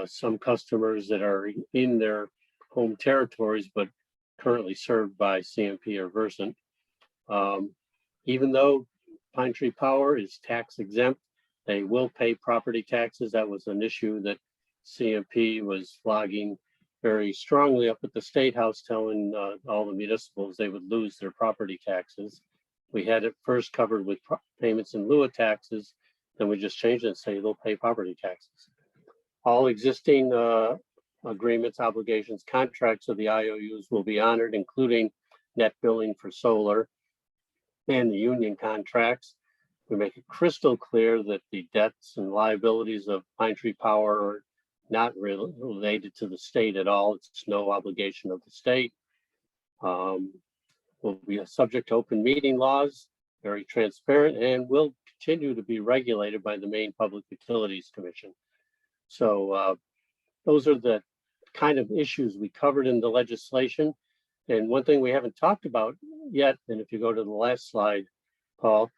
some customers that are in their home territories but currently served by CMP or Versant. Even though Pine Tree Power is tax exempt, they will pay property taxes. That was an issue that CMP was flogging very strongly up at the State House, telling all the municipals they would lose their property taxes. We had it first covered with payments in lieu of taxes, then we just changed it and say they'll pay property taxes. All existing agreements, obligations, contracts of the IOUs will be honored, including net billing for solar and the union contracts. We make it crystal clear that the debts and liabilities of Pine Tree Power are not related to the state at all. It's no obligation of the state. Will be subject to open meeting laws, very transparent, and will continue to be regulated by the Maine Public Utilities Commission. So those are the kind of issues we covered in the legislation. And one thing we haven't talked about yet, and if you go to the last slide, Paul,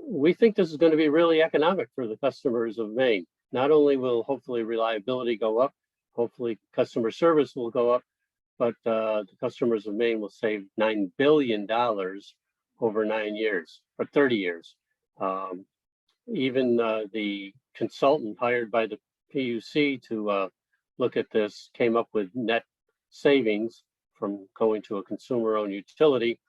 we think this is going to be really economic for the customers of Maine. Not only will hopefully reliability go up, hopefully customer service will go up, but the customers of Maine will save $9 billion over 9 years or 30 years. Even the consultant hired by the PUC to look at this came up with net savings from going to a consumer-owned utility.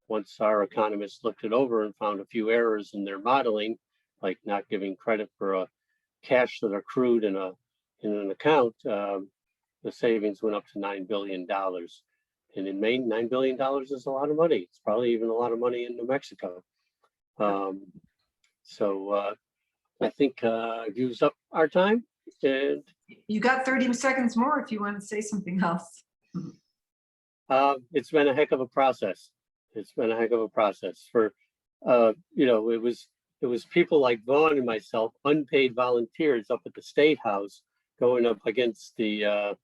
Once our economists looked it over and found a few errors in their modeling, like not giving credit for cash that accrued in an account, the savings went up to $9 billion. And in Maine, $9 billion is a lot of money. It's probably even a lot of money in New Mexico. So I think I've used up our time, and You got 30 seconds more if you want to say something else. it's been a heck of a process. It's been a heck of a process for, it was people like Vaughn and myself, unpaid volunteers up at the State House, going up against the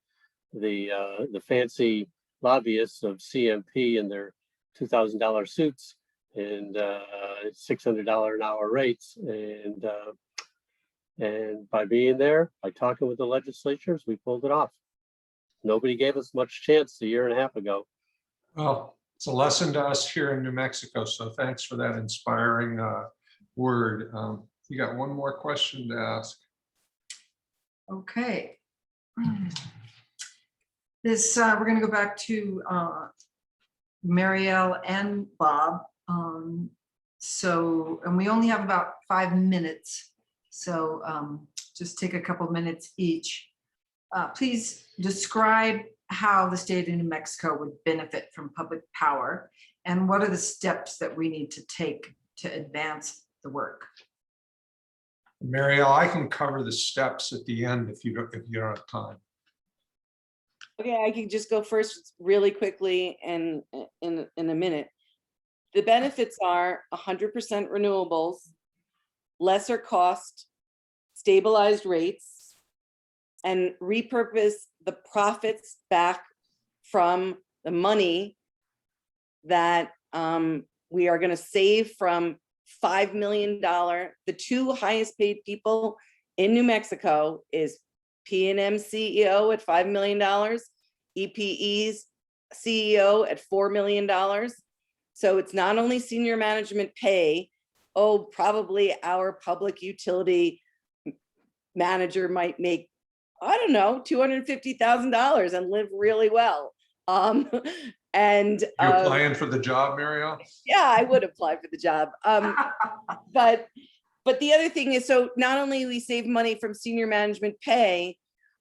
fancy lobbyists of CMP and their $2,000 suits and $600 an hour rates. And by being there, by talking with the legislatures, we pulled it off. Nobody gave us much chance a year and a half ago. Well, it's a lesson to us here in New Mexico. So thanks for that inspiring word. You got one more question to ask. Okay. This, we're going to go back to Marielle and Bob. And we only have about 5 minutes. So just take a couple minutes each. Please describe how the state of New Mexico would benefit from public power, and what are the steps that we need to take to advance the work? Marielle, I can cover the steps at the end if you don't have time. Okay, I can just go first really quickly and in a minute. The benefits are 100% renewables, lesser cost, stabilized rates, and repurpose the profits back from the money that we are going to save from $5 million. The two highest paid people in New Mexico is PNM CEO at $5 million, EPE's CEO at $4 million. So it's not only senior management pay. Oh, probably our public utility manager might make, I don't know, $250,000 and live really well. And You applying for the job, Marielle? yeah, I would apply for the job. But the other thing is, so not only we save money from senior management pay,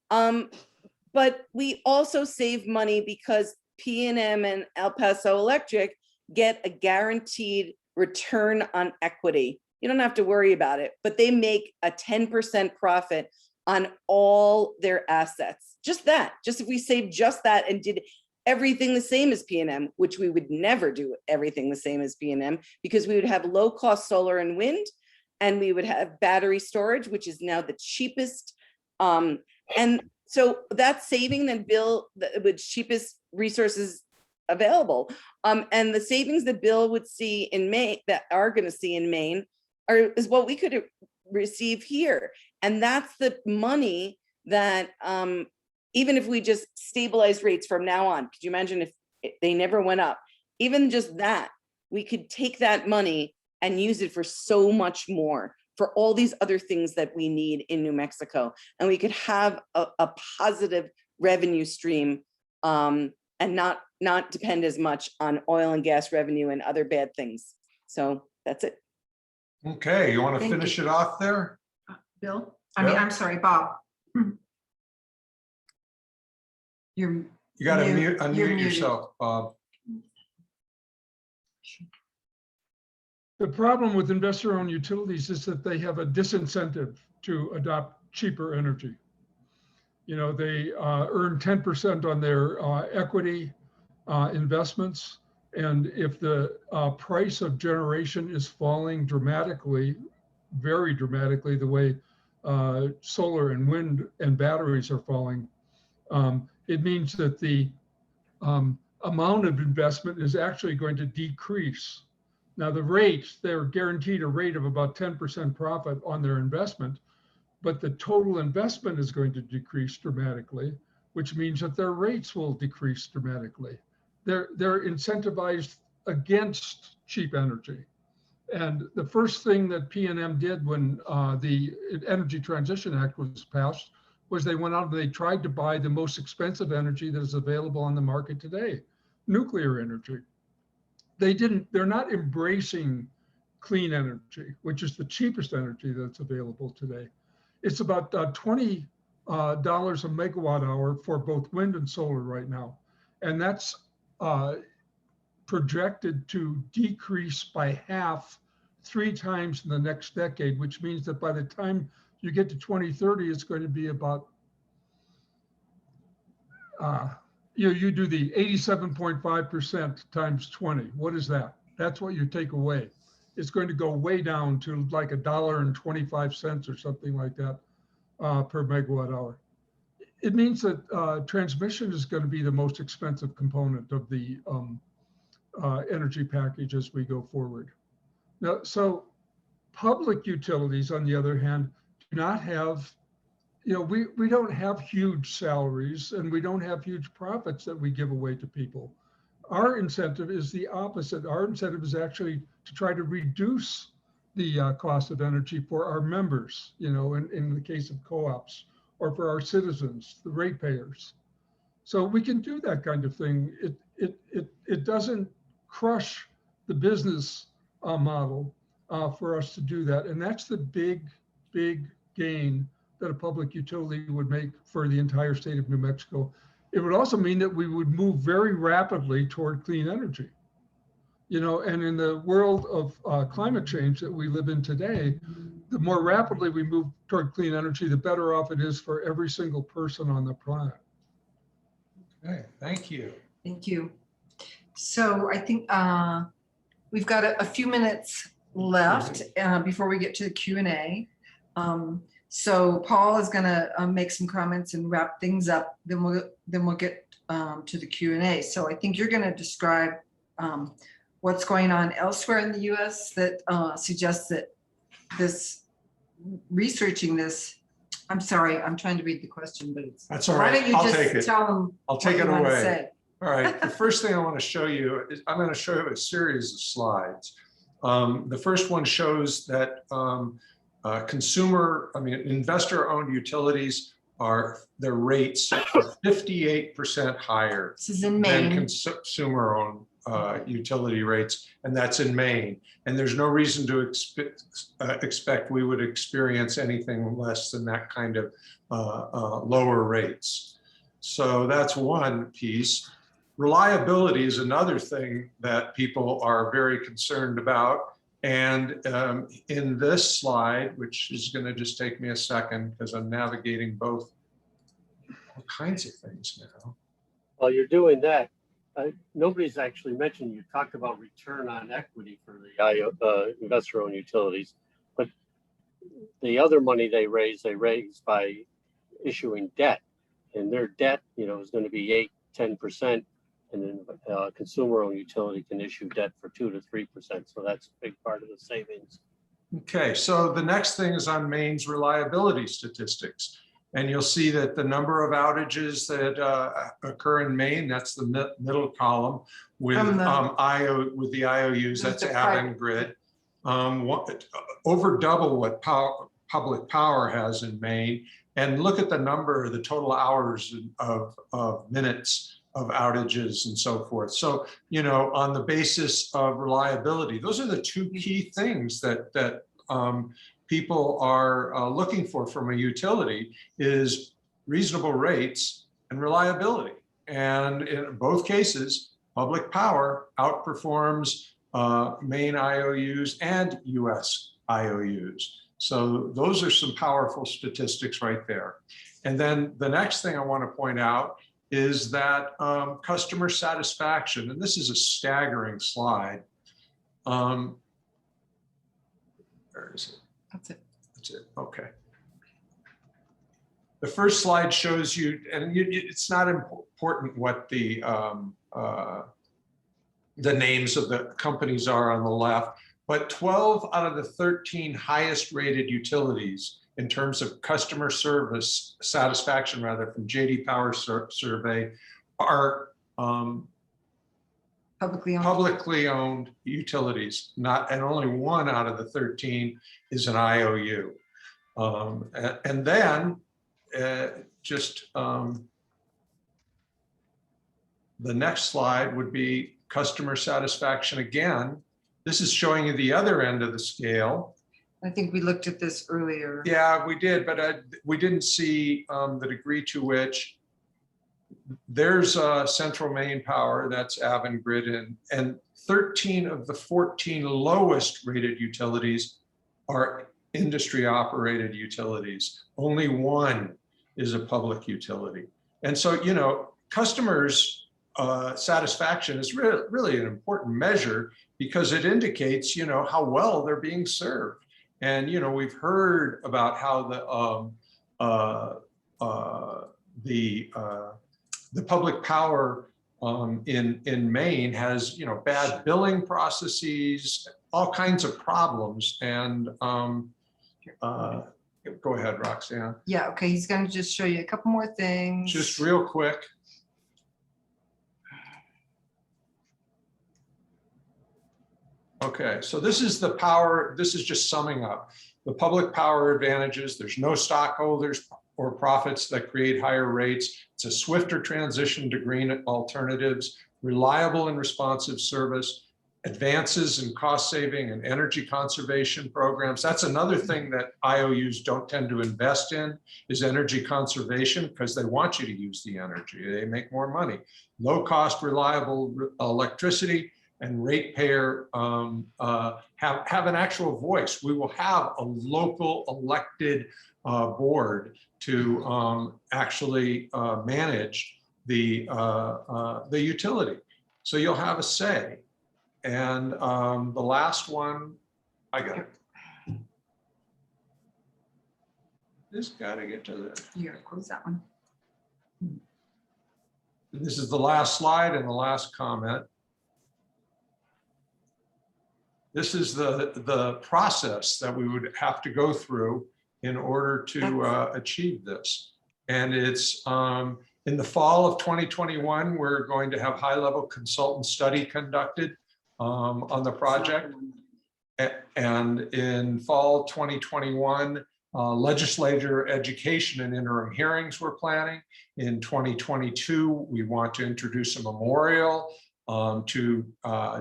but we also save money because PNM and El Paso Electric get a guaranteed return on equity. You don't have to worry about it, but they make a 10% profit on all their assets. Just that, just if we saved just that and did everything the same as PNM, which we would never do everything the same as PNM, because we would have low cost solar and wind, and we would have battery storage, which is now the cheapest. And so that's saving the bill with cheapest resources available. And the savings that Bill would see in Maine, that are going to see in Maine, is what we could receive here. And that's the money that even if we just stabilize rates from now on, could you imagine if they never went up? Even just that, we could take that money and use it for so much more, for all these other things that we need in New Mexico. And we could have a positive revenue stream and not depend as much on oil and gas revenue and other bad things. So that's it. Okay, you want to Thank finish you. it off there? Bill? I mean, Yeah. I'm sorry, Bob. You're You got to You're unmute muted. yourself, Bob. The problem with investor-owned utilities is that they have a disincentive to adopt cheaper energy. You know, they earn 10% on their equity investments. And if the price of generation is falling dramatically, very dramatically, the way solar and wind and batteries are falling, it means that the amount of investment is actually going to decrease. Now the rates, they're guaranteed a rate of about 10% profit on their investment, but the total investment is going to decrease dramatically, which means that their rates will decrease dramatically. They're incentivized against cheap energy. And the first thing that PNM did when the Energy Transition Act was passed was they went out and they tried to buy the most expensive energy that is available on the market today, nuclear energy. They're not embracing clean energy, which is the cheapest energy that's available today. It's about $20 a megawatt hour for both wind and solar right now. And that's projected to decrease by half 3 times in the next decade, which means that by the time you get to 2030, it's going to be about, you do the 87.5% times 20. What is that? That's what you take away. It's going to go way down to like $1.25 or something like that per megawatt hour. It means that transmission is going to be the most expensive component of the energy package as we go forward. Now, so public utilities, on the other hand, do not have, we don't have huge salaries and we don't have huge profits that we give away to people. Our incentive is the opposite. Our incentive is actually to try to reduce the cost of energy for our members, in the case of co-ops, or for our citizens, the ratepayers. So we can do that kind of thing. It doesn't crush the business model for us to do that. And that's the big gain that a public utility would make for the entire state of New Mexico. It would also mean that we would move very rapidly toward clean energy. And in the world of climate change that we live in today, the more rapidly we move toward clean energy, the better off it is for every single person on the planet. Okay, thank you. Thank you. So I think we've got a few minutes left before we get to the Q&A. So Paul is going to make some comments and wrap things up. Then we'll get to the Q&A. So I think you're going to describe what's going on elsewhere in the U.S. that suggests that researching this. I'm sorry, I'm trying to read the question, but it's. That's all Why right. don't you I'll just take it. tell them I'll take what it you want to away. say? All right. The first thing I want to show you is I'm going to show you a series of slides. The first one shows that investor-owned utilities their rates are 58% higher This is in than Maine. consumer-owned utility rates, and that's in Maine. And there's no reason to expect we would experience anything less than that kind of lower rates. So that's one piece. Reliability is another thing that people are very concerned about. And in this slide, which is going to just take me a second because I'm navigating all kinds of things now. While you're doing that, nobody's actually mentioned, you talked about return on equity for the investor-owned utilities, but the other money they raise by issuing debt, and their debt, is going to be 8-10%, and then consumer-owned utility can issue debt for 2 to 3%. So that's a big part of the savings. Okay, so the next thing is on Maine's reliability statistics. And you'll see that the number of outages that occur in Maine, that's the middle column with with the IOUs, that's Avangrid. Over double what public power has in Maine. And look at the number, the total hours of minutes of outages and so forth. So, on the basis of reliability, those are the two key things that people are looking for from a utility is reasonable rates and reliability. And in both cases, public power outperforms Maine IOUs and US IOUs. So those are some powerful statistics right there. And then the next thing I want to point out is that customer satisfaction, and this is a staggering slide. Where is it? That's it. That's it. Okay. The first slide shows you, and it's not important what the names of the companies are on the left, but 12 out of the 13 highest rated utilities in terms of customer service satisfaction, from JD Power survey, are publicly owned utilities, and only 1 out of the 13 is an IOU. And then the next slide would be customer satisfaction again. This is showing you the other end of the scale. I think we looked at this earlier. Yeah, we did, but we didn't see the degree to which there's Central Maine Power, that's Avangrid, and 13 of the 14 lowest rated utilities are industry operated utilities. Only one is a public utility. And so, you know, customers satisfaction is really an important measure because it indicates, you know, how well they're being served. And, you know, we've heard about how the public power in Maine has, you know, bad billing processes, all kinds of problems. And go ahead, Roxanne. Yeah, okay, he's going to just show you a couple more things. Just real quick. Okay, so this is the power, this is just summing up. The public power advantages, there's no stockholders or profits that create higher rates. It's a swifter transition to green alternatives, reliable and responsive service, advances in cost saving and energy conservation programs. That's another thing that IOUs don't tend to invest in is energy conservation because they want you to use the energy. They make more money. Low cost, reliable electricity, and ratepayer have an actual voice. We will have a local elected board to actually manage the utility. So you'll have a say. And the last one, I got it. Just gotta get to the. You gotta close that one. This is the last slide and the last comment. This is the process that we would have to go through in order to achieve this. And it's in the fall of 2021, we're going to have high-level consultant study conducted on the project. And in fall 2021, legislature education and interim hearings we're planning. In 2022, we want to introduce a memorial to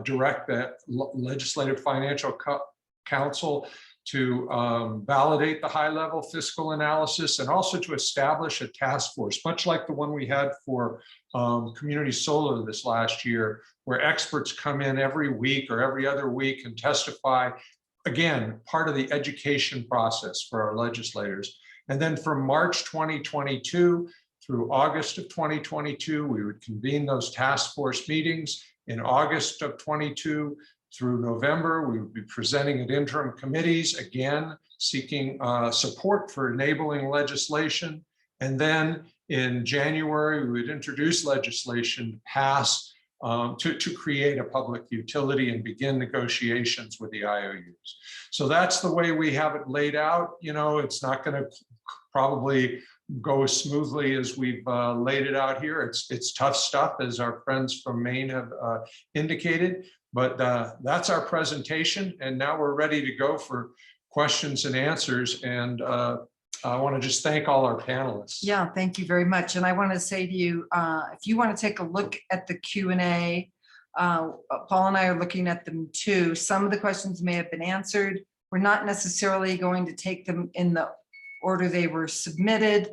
direct the Legislative Financial Council to validate the high-level fiscal analysis and also to establish a task force, much like the one we had for community solar this last year, where experts come in every week or every other week and testify. Again, part of the education process for our legislators. And then from March 2022 through August of 2022, we would convene those task force meetings. In August of 22 through November, we would be presenting at interim committees, again, seeking support for enabling legislation. And then in January, we would introduce legislation to pass to create a public utility and begin negotiations with the IOUs. So that's the way we have it laid out. You know, it's not going to probably go as smoothly as we've laid it out here. It's tough stuff, as our friends from Maine have indicated, but that's our presentation. And now we're ready to go for questions and answers. And I want to just thank all our panelists. Yeah, thank you very much. And I want to say to you, if you want to take a look at the Q&A, Paul and I are looking at them too. Some of the questions may have been answered. We're not necessarily going to take them in the order they were submitted.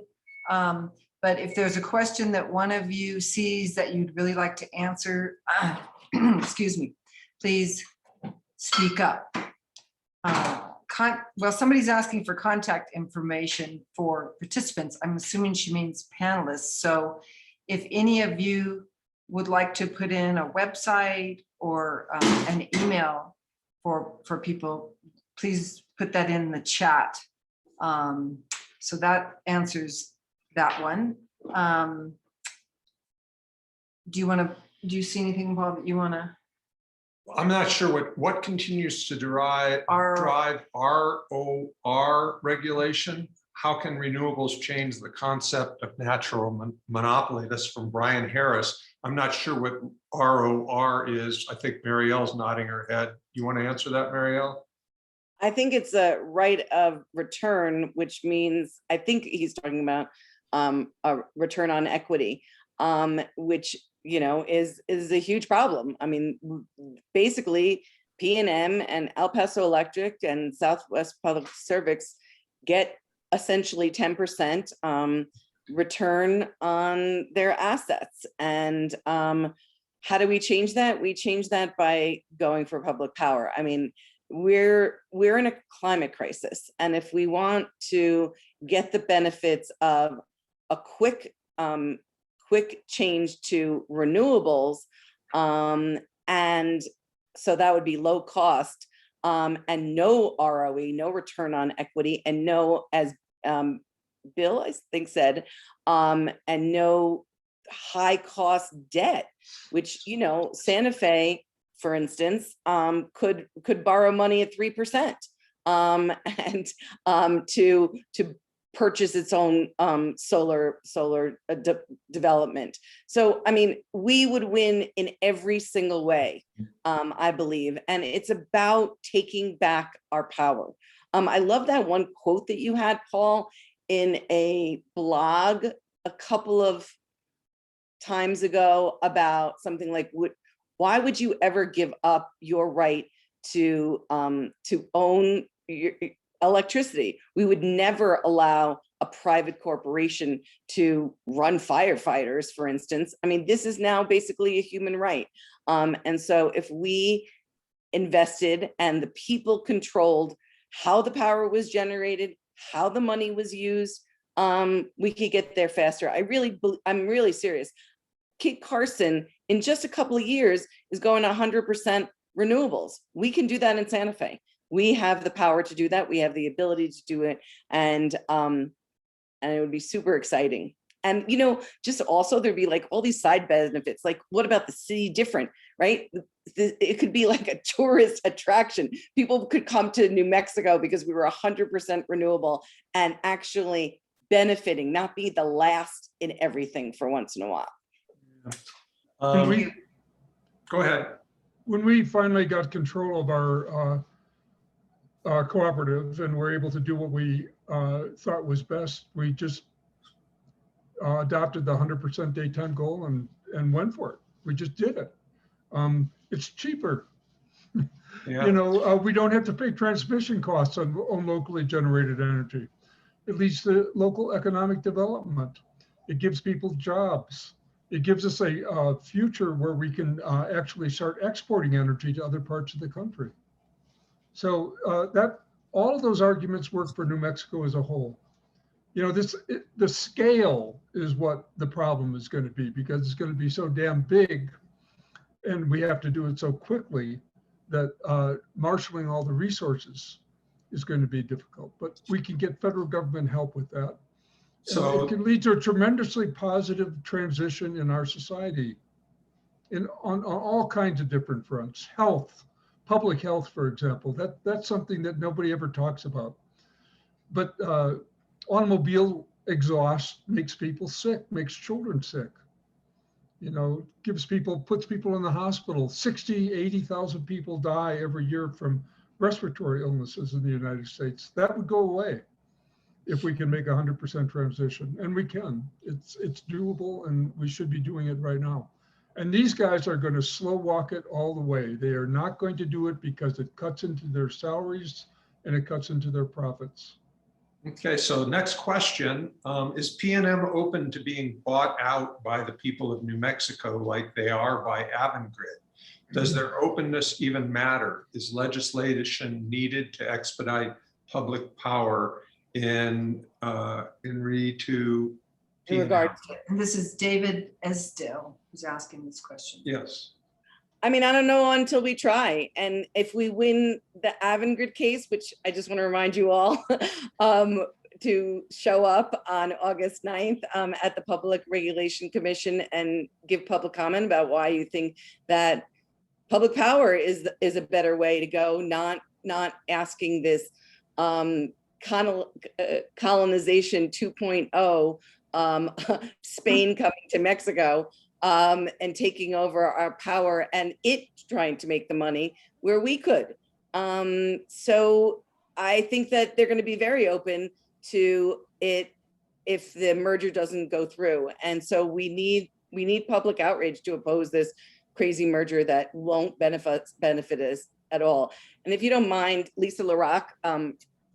But if there's a question that one of you sees that you'd really like to answer, excuse me, please speak up. Well, somebody's asking for contact information for participants. I'm assuming she means panelists. So if any of you would like to put in a website or an email for people, please put that in the chat. So that answers that one. Do you see anything, Paul, that you want to? I'm not sure what continues to drive ROR regulation. How can renewables change the concept of natural monopoly? That's from Brian Harris. I'm not sure what ROR is. I think Marielle's nodding her head. You want to answer that, Marielle? I think it's a right of return, which means, I think he's talking about a return on equity, which, you know, is a huge problem. I mean, basically PNM and El Paso Electric and Southwest Public Service get essentially 10% return on their assets. And how do we change that? We change that by going for public power. I mean, we're in a climate crisis, and if we want to get the benefits of a quick change to renewables, and so that would be low cost, and no ROE, no return on equity, and no, as Bill, I think, said, and no high cost debt, which, you know, Santa Fe, for instance, could borrow money at 3%, and to purchase its own solar development. So, I mean, we would win in every single way, I believe, and it's about taking back our power. I love that one quote that you had, Paul, in a blog a couple of times ago about something like, why would you ever give up your right to own your electricity? We would never allow a private corporation to run firefighters, for instance. I mean, this is now basically a human right. And so if we invested and the people controlled how the power was generated, how the money was used, we could get there faster. I'm really serious. Kit Carson, in just a couple of years, is going to 100% renewables. We can do that in Santa Fe. We have the power to do that. We have the ability to do it, and it would be super exciting. And, you know, just also there'd be like all these side benefits. Like, what about the city different, right? It could be like a tourist attraction. People could come to New Mexico because we were 100% renewable and actually benefiting, not be the last in everything for once in a while. Go ahead. When we finally got control of our cooperative and were able to do what we thought was best, we just adopted the 100% daytime goal and went for it. We just did it. It's cheaper. Yeah. You know, we don't have to pay transmission costs on locally generated energy. It leads to local economic development. It gives people jobs. It gives us a future where we can actually start exporting energy to other parts of the country. So that all of those arguments work for New Mexico as a whole. You know, the scale is what the problem is going to be, because it's going to be so damn big, and we have to do it so quickly that marshaling all the resources is going to be difficult. But we can get federal government help with that. So it can lead to a tremendously positive transition in our society on all kinds of different fronts. Health, public health, for example, that's something that nobody ever talks about. But automobile exhaust makes people sick, makes children sick. You know, puts people in the hospital. 60, 80,000 people die every year from respiratory illnesses in the United States. That would go away if we can make 100% transition, and we can. It's doable, and we should be doing it right now. And these guys are going to slow walk it all the way. They are not going to do it because it cuts into their salaries and it cuts into their profits. Okay, so next question, is PNM open to being bought out by the people of New Mexico like they are by Avangrid? Does their openness even matter? Is legislation needed to expedite public power in regard to regards to, And this is David Esdell who's asking this question. yes. I mean, I don't know until we try. And if we win the Avangrid case, which I just want to remind you all to show up on August 9th at the Public Regulation Commission and give public comment about why you think that public power is a better way to go, not asking this colonization 2.0, Spain coming to Mexico and taking over our power and it trying to make the money where we could. So I think that they're going to be very open to it if the merger doesn't go through. And so we need public outrage to oppose this crazy merger that won't benefit us at all. And if you don't mind, Lisa LaRock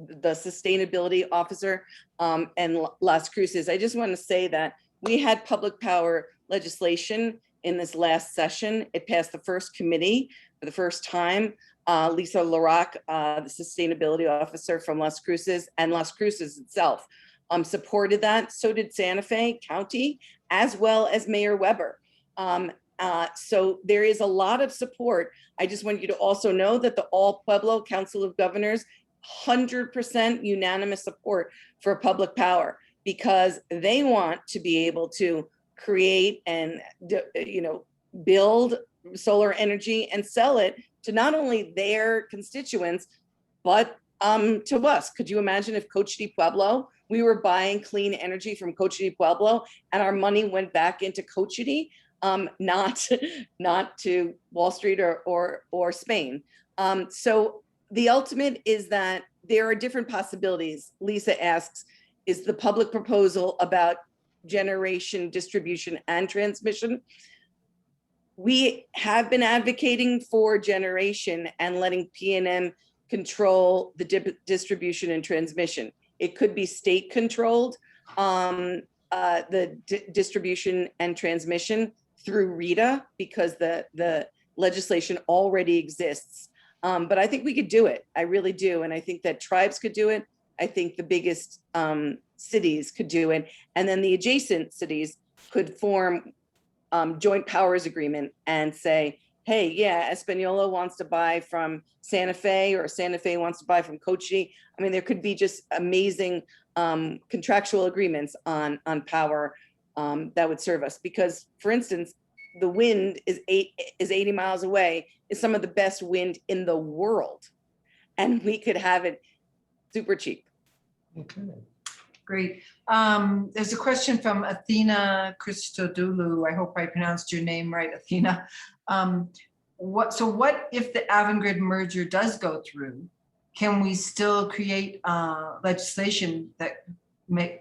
the sustainability officer, and Las Cruces. I just want to say that we had public power legislation in this last session. It passed the first committee for the first time. Lisa Larac, the sustainability officer from Las Cruces, and Las Cruces itself supported that. So did Santa Fe County, as well as Mayor Weber. So there is a lot of support. I just want you to also know that the All Pueblo Council of Governors, 100% unanimous support for public power, because they want to be able to create and, build solar energy and sell it to not only their constituents, but to us. Could you imagine if Cochiti Pueblo, we were buying clean energy from Cochiti Pueblo and our money went back into Cochiti, not to Wall Street or Spain. So the ultimate is that there are different possibilities. Lisa asks, is the public proposal about generation, distribution, and transmission? We have been advocating for generation and letting PNM control the distribution and transmission. It could be state controlled, the distribution and transmission through RETA, because the legislation already exists. But I think we could do it. I really do. And I think that tribes could do it. I think the biggest cities could do it. And then the adjacent cities could form joint powers agreement and say, hey, yeah, Espanola wants to buy from Santa Fe, or Santa Fe wants to buy from Cochiti. I mean, there could be just amazing contractual agreements on power that would serve us. Because, for instance, the wind is 80 miles away, is some of the best wind in the world. And we could have it super cheap. Okay. Great. There's a question from Athena Christodoulou. I hope I pronounced your name right, Athena. What if the Avangrid merger does go through? Can we still create legislation that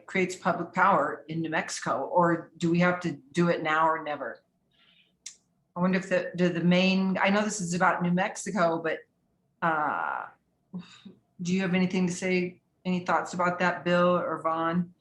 creates public power in New Mexico, or do we have to do it now or never? I wonder if the Maine, I know this is about New Mexico, but do you have anything to say? Any thoughts about that, Bill or Vaughn?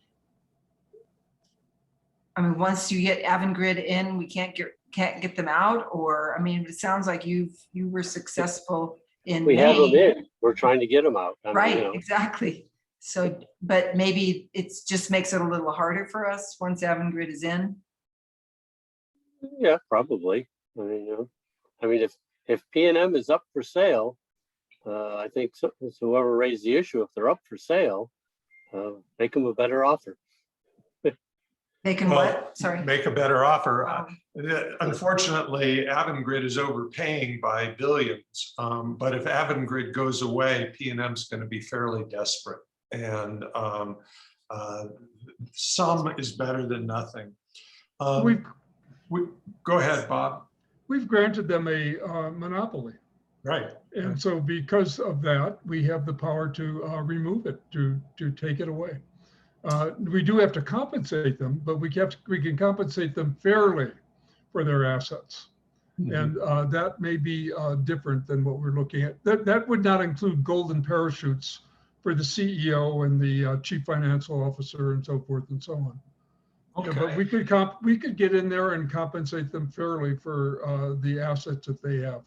I mean, once you get Avangrid in, we can't get them out, or, I mean, it sounds like you were successful in We have them Maine. in. We're trying to get them out. I mean, Right, exactly. So, but maybe it's just makes it a little harder for us once Avangrid is in. Yeah, probably. I mean, if PNM is up for sale, I think it's whoever raised the issue, if they're up for sale, make them a better offer. They can Well, what? Sorry. Make a better offer. Um, Unfortunately, Avangrid is overpaying by billions. But if Avangrid goes away, PNM's going to be fairly desperate. And some is better than nothing. Go ahead, Bob. We've granted them a monopoly. Right. And so because of that, we have the power to remove it, to take it away. We do have to compensate them, but we can compensate them fairly for their assets. And that may be different than what we're looking at. That would not include golden parachutes for the CEO and the chief financial officer and so forth and so on. Okay. Yeah, but we could get in there and compensate them fairly for the assets that they have.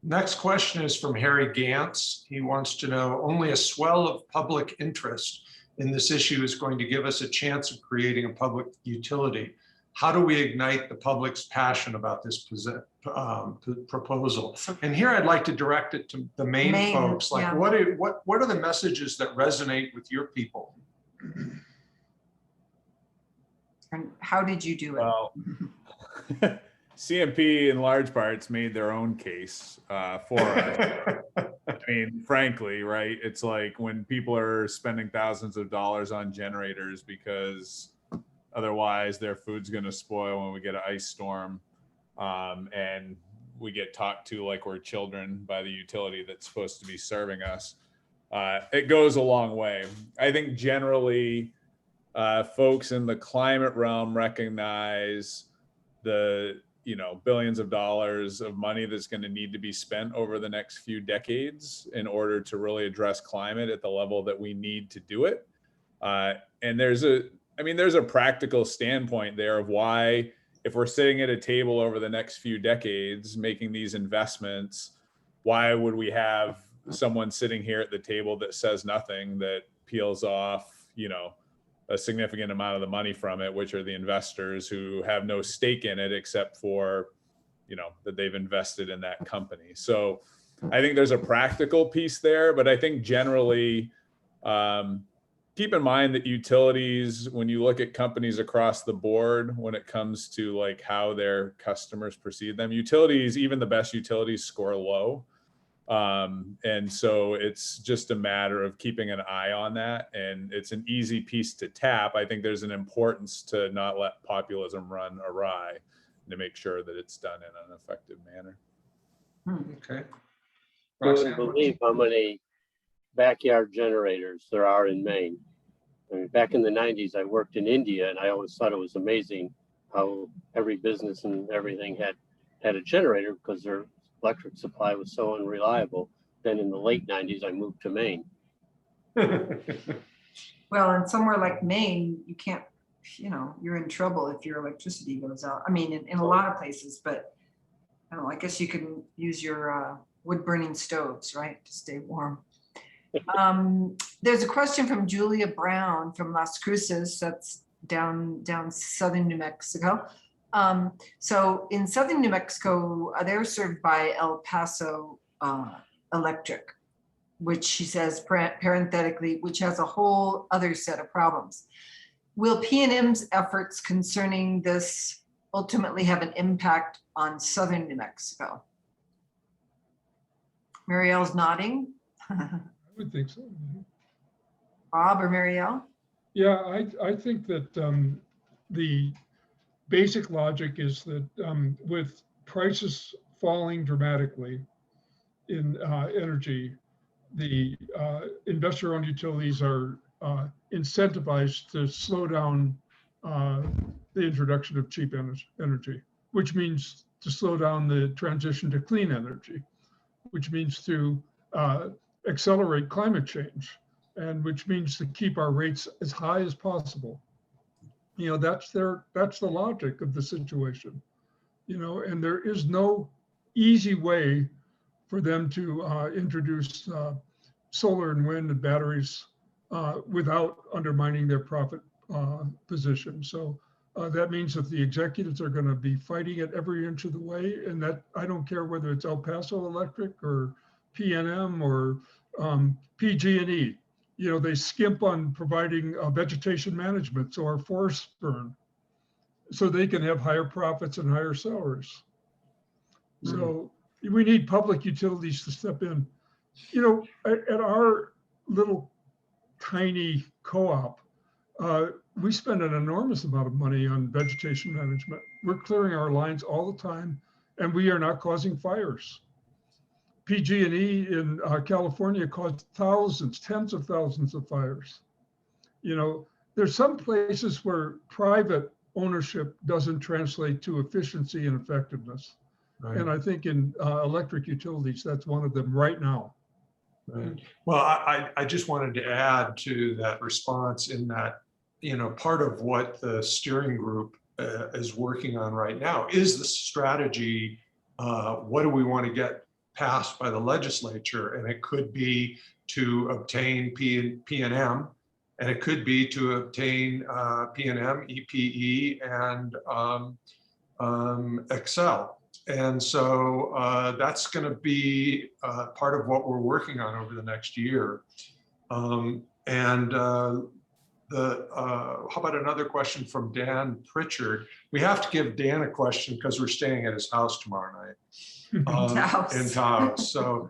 Next question is from Harry Gantz. He wants to know, only a swell of public interest in this issue is going to give us a chance of creating a public utility. How do we ignite the public's passion about this proposal? And here I'd like to direct it to the Maine folks. Like, yeah. what are the messages that resonate with your people? And how did you do it? Well, CMP in large parts made their own case for us. I mean, frankly, right? It's like when people are spending thousands of dollars on generators because otherwise their food's going to spoil when we get an ice storm, and we get talked to like we're children by the utility that's supposed to be serving us. It goes a long way. I think generally folks in the climate realm recognize the billions of dollars of money that's going to need to be spent over the next few decades in order to really address climate at the level that we need to do it. And there's a practical standpoint there of why, if we're sitting at a table over the next few decades making these investments, why would we have someone sitting here at the table that says nothing, that peels off, a significant amount of the money from it, which are the investors who have no stake in it except for, that they've invested in that company. So I think there's a practical piece there, but I think generally, keep in mind that utilities, when you look at companies across the board, when it comes to like how their customers perceive them, utilities, even the best utilities, score low. And so it's just a matter of keeping an eye on that, and it's an easy piece to tap. I think there's an importance to not let populism run awry, and to make sure that it's done in an effective manner. Okay. You wouldn't believe how many backyard generators there are in Maine. I mean, back in the 90s, I worked in India, and I always thought it was amazing how every business and everything had a generator because their electric supply was so unreliable. Then in the late 90s, I moved to Maine. Well, and somewhere like Maine, you can't, you're in trouble if your electricity goes out. I mean, in a lot of places, but I don't know, I guess you can use your wood burning stoves, right, to stay warm. There's a question from Julia Brown from Las Cruces, that's down southern New Mexico. So in southern New Mexico, they're served by El Paso Electric, which she says parenthetically, which has a whole other set of problems. Will PNM's efforts concerning this ultimately have an impact on southern New Mexico? Marielle's nodding. I would think so. Bob or Marielle? Yeah, I think that the basic logic is that with prices falling dramatically in energy, the investor-owned utilities are incentivized to slow down the introduction of cheap energy, which means to slow down the transition to clean energy, which means to accelerate climate change, and which means to keep our rates as high as possible. That's the logic of the situation, and there is no easy way for them to introduce solar and wind and batteries without undermining their profit position. So that means that the executives are going to be fighting it every inch of the way, and that I don't care whether it's El Paso Electric or PNM or PG&E. They skimp on providing vegetation management, so our forests burn, so they can have higher profits and higher salaries. So we need public utilities to step in. At our little tiny co-op, we spend an enormous amount of money on vegetation management. We're clearing our lines all the time, and we are not causing fires. PG&E in California caused thousands, tens of thousands of fires. There's some places where private ownership doesn't translate to efficiency and effectiveness. Right. And I think in electric utilities, that's one of them right now. Right. Well, I just wanted to add to that response in that, part of what the steering group is working on right now is the strategy. What do we want to get passed by the legislature? And it could be to obtain PNM, and it could be to obtain PNM, EPE, and Excel. And so that's going to be part of what we're working on over the next year. How about another question from Dan Pritchard? We have to give Dan a question because we're staying at his house tomorrow night. In Taos. So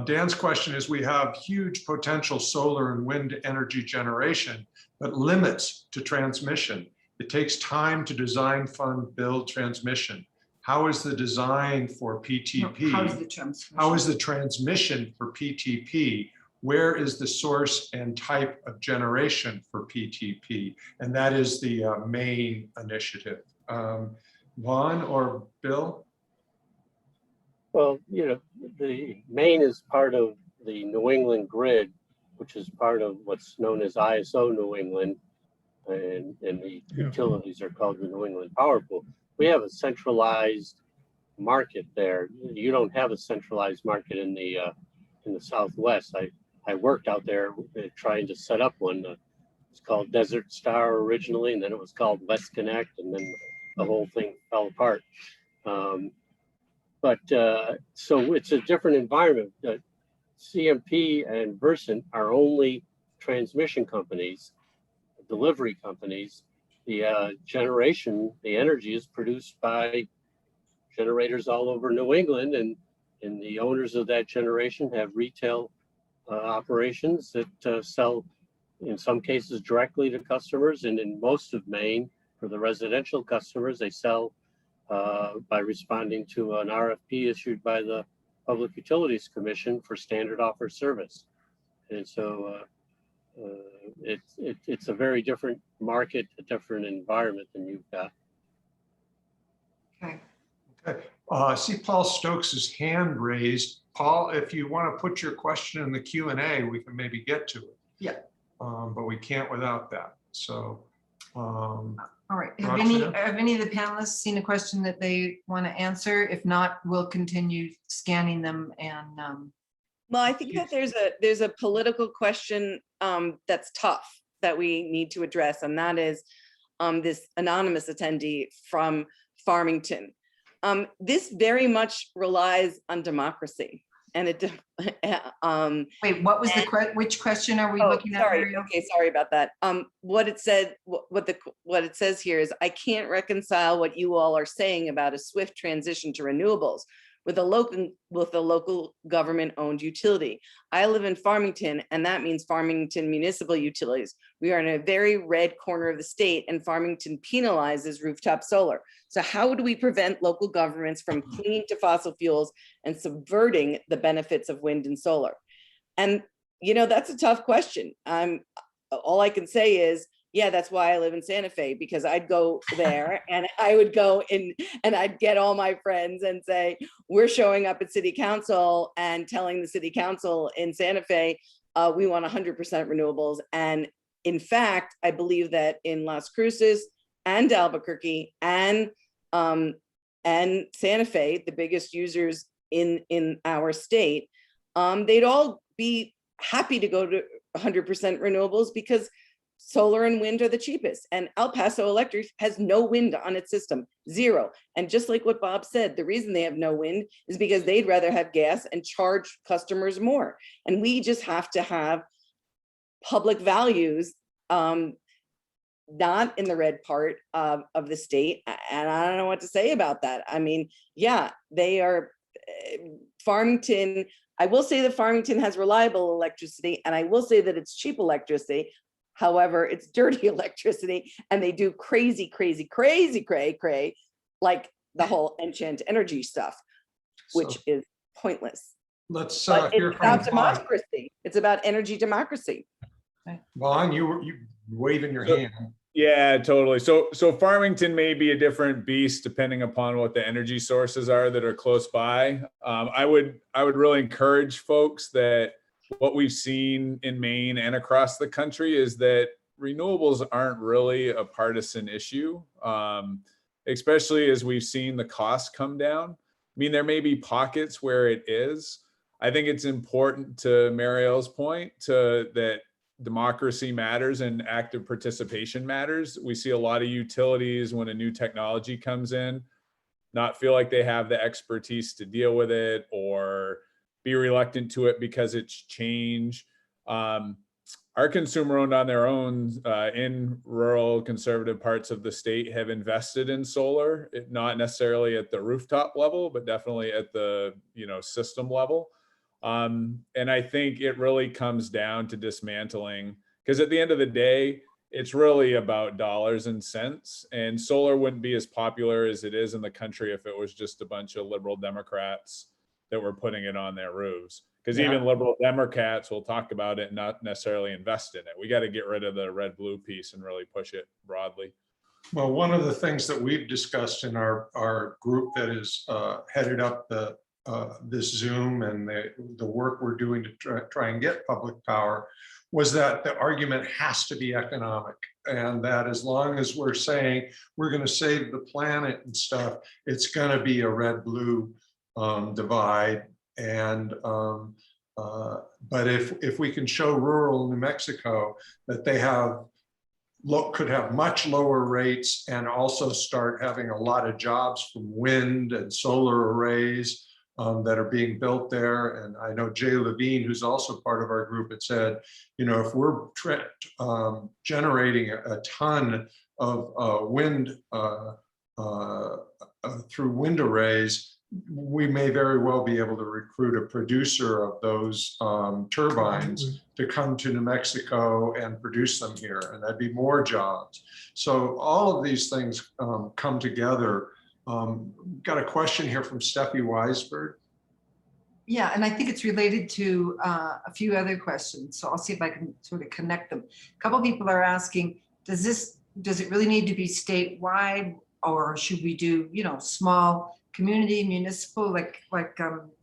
Dan's question is, we have huge potential solar and wind energy generation, but limits to transmission. It takes time to design, fund, build transmission. How is the design for PTP? How is the transmission? How is the transmission for PTP? Where is the source and type of generation for PTP? And that is the main initiative. Vaughn or Bill? Well, the Maine is part of the New England grid, which is part of what's known as ISO New England, and the Yeah. utilities are called the New England Power Pool. We have a centralized market there. You don't have a centralized market in the Southwest. I worked out there trying to set up one. It's called Desert Star originally, and then it was called West Connect, and then the whole thing fell apart. So it's a different environment. CMP and Versant are only transmission companies, delivery companies. The generation, the energy is produced by generators all over New England, and the owners of that generation have retail operations that sell, in some cases, directly to customers, and in most of Maine, for the residential customers, they sell by responding to an RFP issued by the Public Utilities Commission for standard offer service. And so it's a very different market, a different environment than you've got. Okay. Okay, I see Paul Stokes's hand raised. Paul, if you want to put your question in the Q&A, we can maybe get to it. Yeah. But we can't without that. So, All right. Have Roxanne? any of the panelists seen a question that they want to answer? If not, we'll continue scanning them and Well, I think that there's a political question that's tough that we need to address, and that is this anonymous attendee from Farmington. This very much relies on democracy, and it. wait, what was which question are we looking at? Sorry. Mariel? Okay, sorry about that. What it said, what it says here is, I can't reconcile what you all are saying about a swift transition to renewables with a local government-owned utility. I live in Farmington, and that means Farmington Municipal Utilities. We are in a very red corner of the state, and Farmington penalizes rooftop solar. So how do we prevent local governments from clinging to fossil fuels and subverting the benefits of wind and solar? And that's a tough question. All I can say is, yeah, that's why I live in Santa Fe, because I'd go there and I would go in and I'd get all my friends and say, we're showing up at city council and telling the city council in Santa Fe, we want 100% renewables. And in fact, I believe that in Las Cruces and Albuquerque and Santa Fe, the biggest users in our state, they'd all be happy to go to 100% renewables because solar and wind are the cheapest, and El Paso Electric has no wind on its system, zero. And just like what Bob said, the reason they have no wind is because they'd rather have gas and charge customers more. And we just have to have public values, not in the red part of the state. And I don't know what to say about that. I mean, yeah, they are Farmington. I will say that Farmington has reliable electricity, and I will say that it's cheap electricity. However, it's dirty electricity, and they do crazy, cray, like the whole Enchant Energy stuff, which So is pointless. let's But hear it's from about Vaughn. democracy. It's about energy democracy. Vaughn, you waving your So- hand. Yeah, totally. So Farmington may be a different beast depending upon what the energy sources are that are close by. I would really encourage folks that what we've seen in Maine and across the country is that renewables aren't really a partisan issue, especially as we've seen the costs come down. I mean, there may be pockets where it is. I think it's important, to Mariel's point, that democracy matters and active participation matters. We see a lot of utilities, when a new technology comes in, not feel like they have the expertise to deal with it, or be reluctant to it because it's change. Our consumer owned on their own in rural conservative parts of the state have invested in solar, not necessarily at the rooftop level, but definitely at the system level. And I think it really comes down to dismantling, because at the end of the day, it's really about dollars and cents, and solar wouldn't be as popular as it is in the country if it was just a bunch of liberal Democrats that were putting it on their roofs. Because even liberal Democrats will talk about it and not necessarily invest in it. We got to get rid of the red blue piece and really push it broadly. Well, one of the things that we've discussed in our group that is headed up this Zoom and the work we're doing to try and get public power was that the argument has to be economic. And that as long as we're saying we're going to save the planet and stuff, it's going to be a red-blue divide. And but if we can show rural New Mexico that they could have much lower rates and also start having a lot of jobs from wind and solar arrays that are being built there. And I know Jay Levine, who's also part of our group, had said, if we're generating a ton of wind through wind arrays, we may very well be able to recruit a producer of those turbines to come to New Mexico and produce them here, and that'd be more jobs. So all of these things come together. Got a question here from Steffi Weisberg. Yeah, and I think it's related to a few other questions. So I'll see if I can sort of connect them. A couple people are asking, does it really need to be statewide, or should we do, small community, municipal, like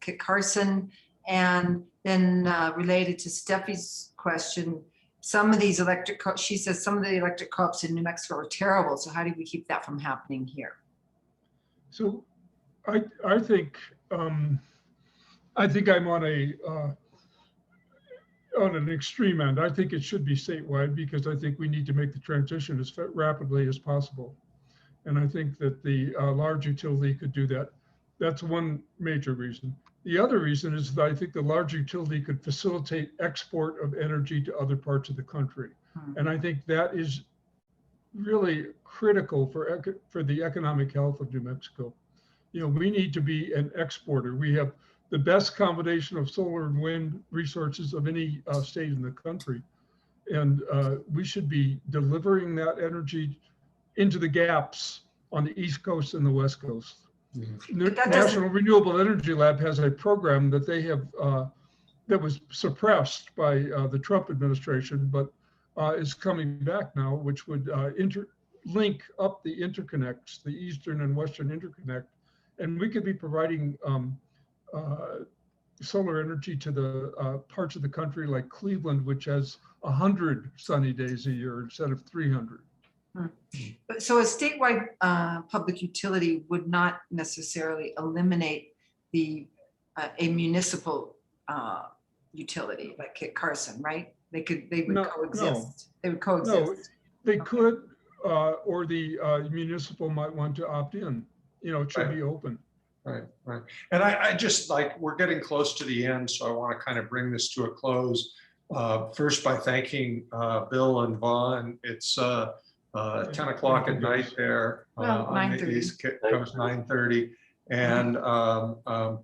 Kit Carson? And then related to Steffi's question, some of these she says some of the electric co-ops in New Mexico are terrible. So how do we keep that from happening here? So I think I'm on an extreme end. I think it should be statewide because I think we need to make the transition as rapidly as possible. And I think that the large utility could do that. That's one major reason. The other reason is that I think the large utility could facilitate export of energy to other parts of the country. And I think that is really critical for the economic health of New Mexico. We need to be an exporter. We have the best combination of solar and wind resources of any state in the country. And we should be delivering that energy into the gaps on the East Coast and the West Coast. The National Renewable Energy Lab has a program that they have that was suppressed by the Trump administration, but is coming back now, which would link up the interconnects, the Eastern and Western interconnect. And we could be providing solar energy to the parts of the country like Cleveland, which has 100 sunny days a year instead of 300. So a statewide public utility would not necessarily eliminate a municipal utility like Kit Carson, right? They would coexist. They would coexist. No, they could, or the municipal might want to opt in. It should be open. Right. And I just we're getting close to the end, so I want to kind of bring this to a close. First by thanking Bill and Vaughn. It's 10 o'clock at night there. Well, 9:30. It comes 9:30. And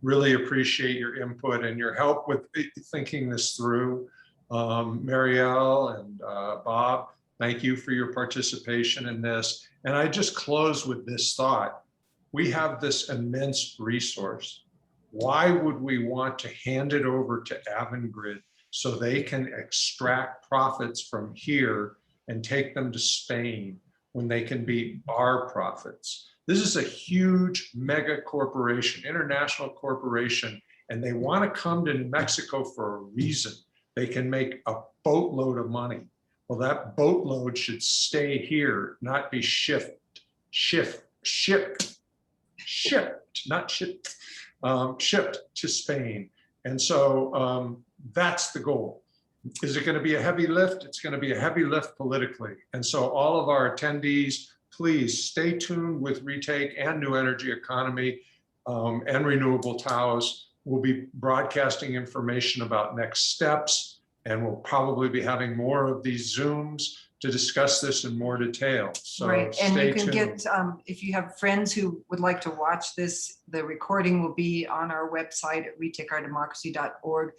really appreciate your input and your help with thinking this through. Marielle and Bob, thank you for your participation in this. And I just close with this thought. We have this immense resource. Why would we want to hand it over to Avangrid so they can extract profits from here and take them to Spain when they can be our profits? This is a huge mega corporation, international corporation, and they want to come to New Mexico for a reason. They can make a boatload of money. Well, that boatload should stay here, not be shipped, shipped to Spain. And so that's the goal. Is it going to be a heavy lift? It's going to be a heavy lift politically. And so all of our attendees, please stay tuned with Retake and New Energy Economy and Renewable Taos. We'll be broadcasting information about next steps, and we'll probably be having more of these Zooms to discuss this in more detail. So right, and stay you can tuned. get, if you have friends who would like to watch this, the recording will be on our website at retakeourdemocracy.org,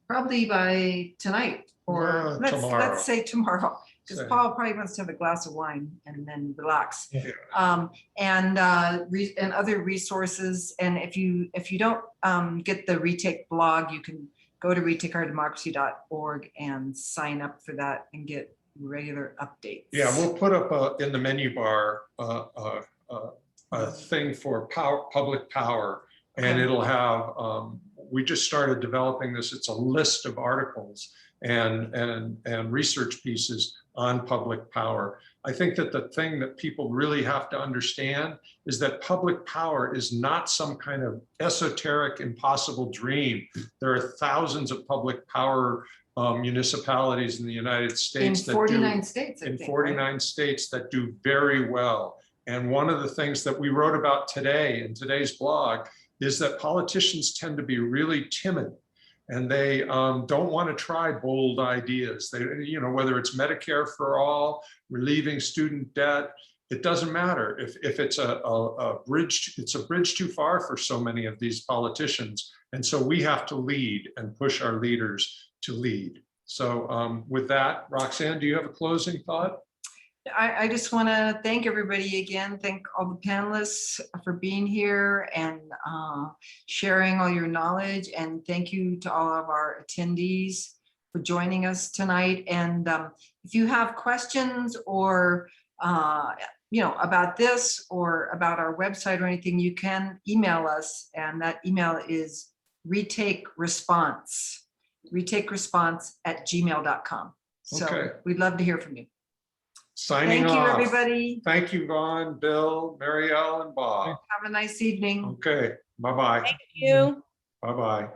probably by tonight, or tomorrow. let's say tomorrow, because Say. Paul probably wants to have a glass of wine and then relax. Yeah. And other resources. And if you don't get the Retake blog, you can go to retakeourdemocracy.org and sign up for that and get regular updates. Yeah, we'll put up in the menu bar a thing for public power, and Okay. it'll have, we just started developing this. It's a list of articles and research pieces on public power. I think that the thing that people really have to understand is that public power is not some kind of esoteric, impossible dream. There are thousands of public power municipalities in the United In States that 49 states, I in think, 49 states that do very well. And one of the things that we wrote about today in today's blog is that politicians tend to be really timid, and they don't want to try bold ideas. They, you know, whether it's Medicare for all, relieving student debt, it doesn't matter. If it's a bridge, it's a bridge too far for so many of these politicians. And so we have to lead and push our leaders to lead. So with that, Roxanne, do you have a closing thought? I just want to thank everybody again. Thank all the panelists for being here and sharing all your knowledge. And thank you to all of our attendees for joining us tonight. And if you have questions or about this or about our website or anything, you can email us. And that email is retakeresponse@gmail.com. So Okay. we'd love to hear from you. Signing Thank you, off. everybody. Thank you, Vaughn, Bill, Mary Ellen, and Bob. Have a nice evening. Okay, bye-bye. Thank you. Bye-bye.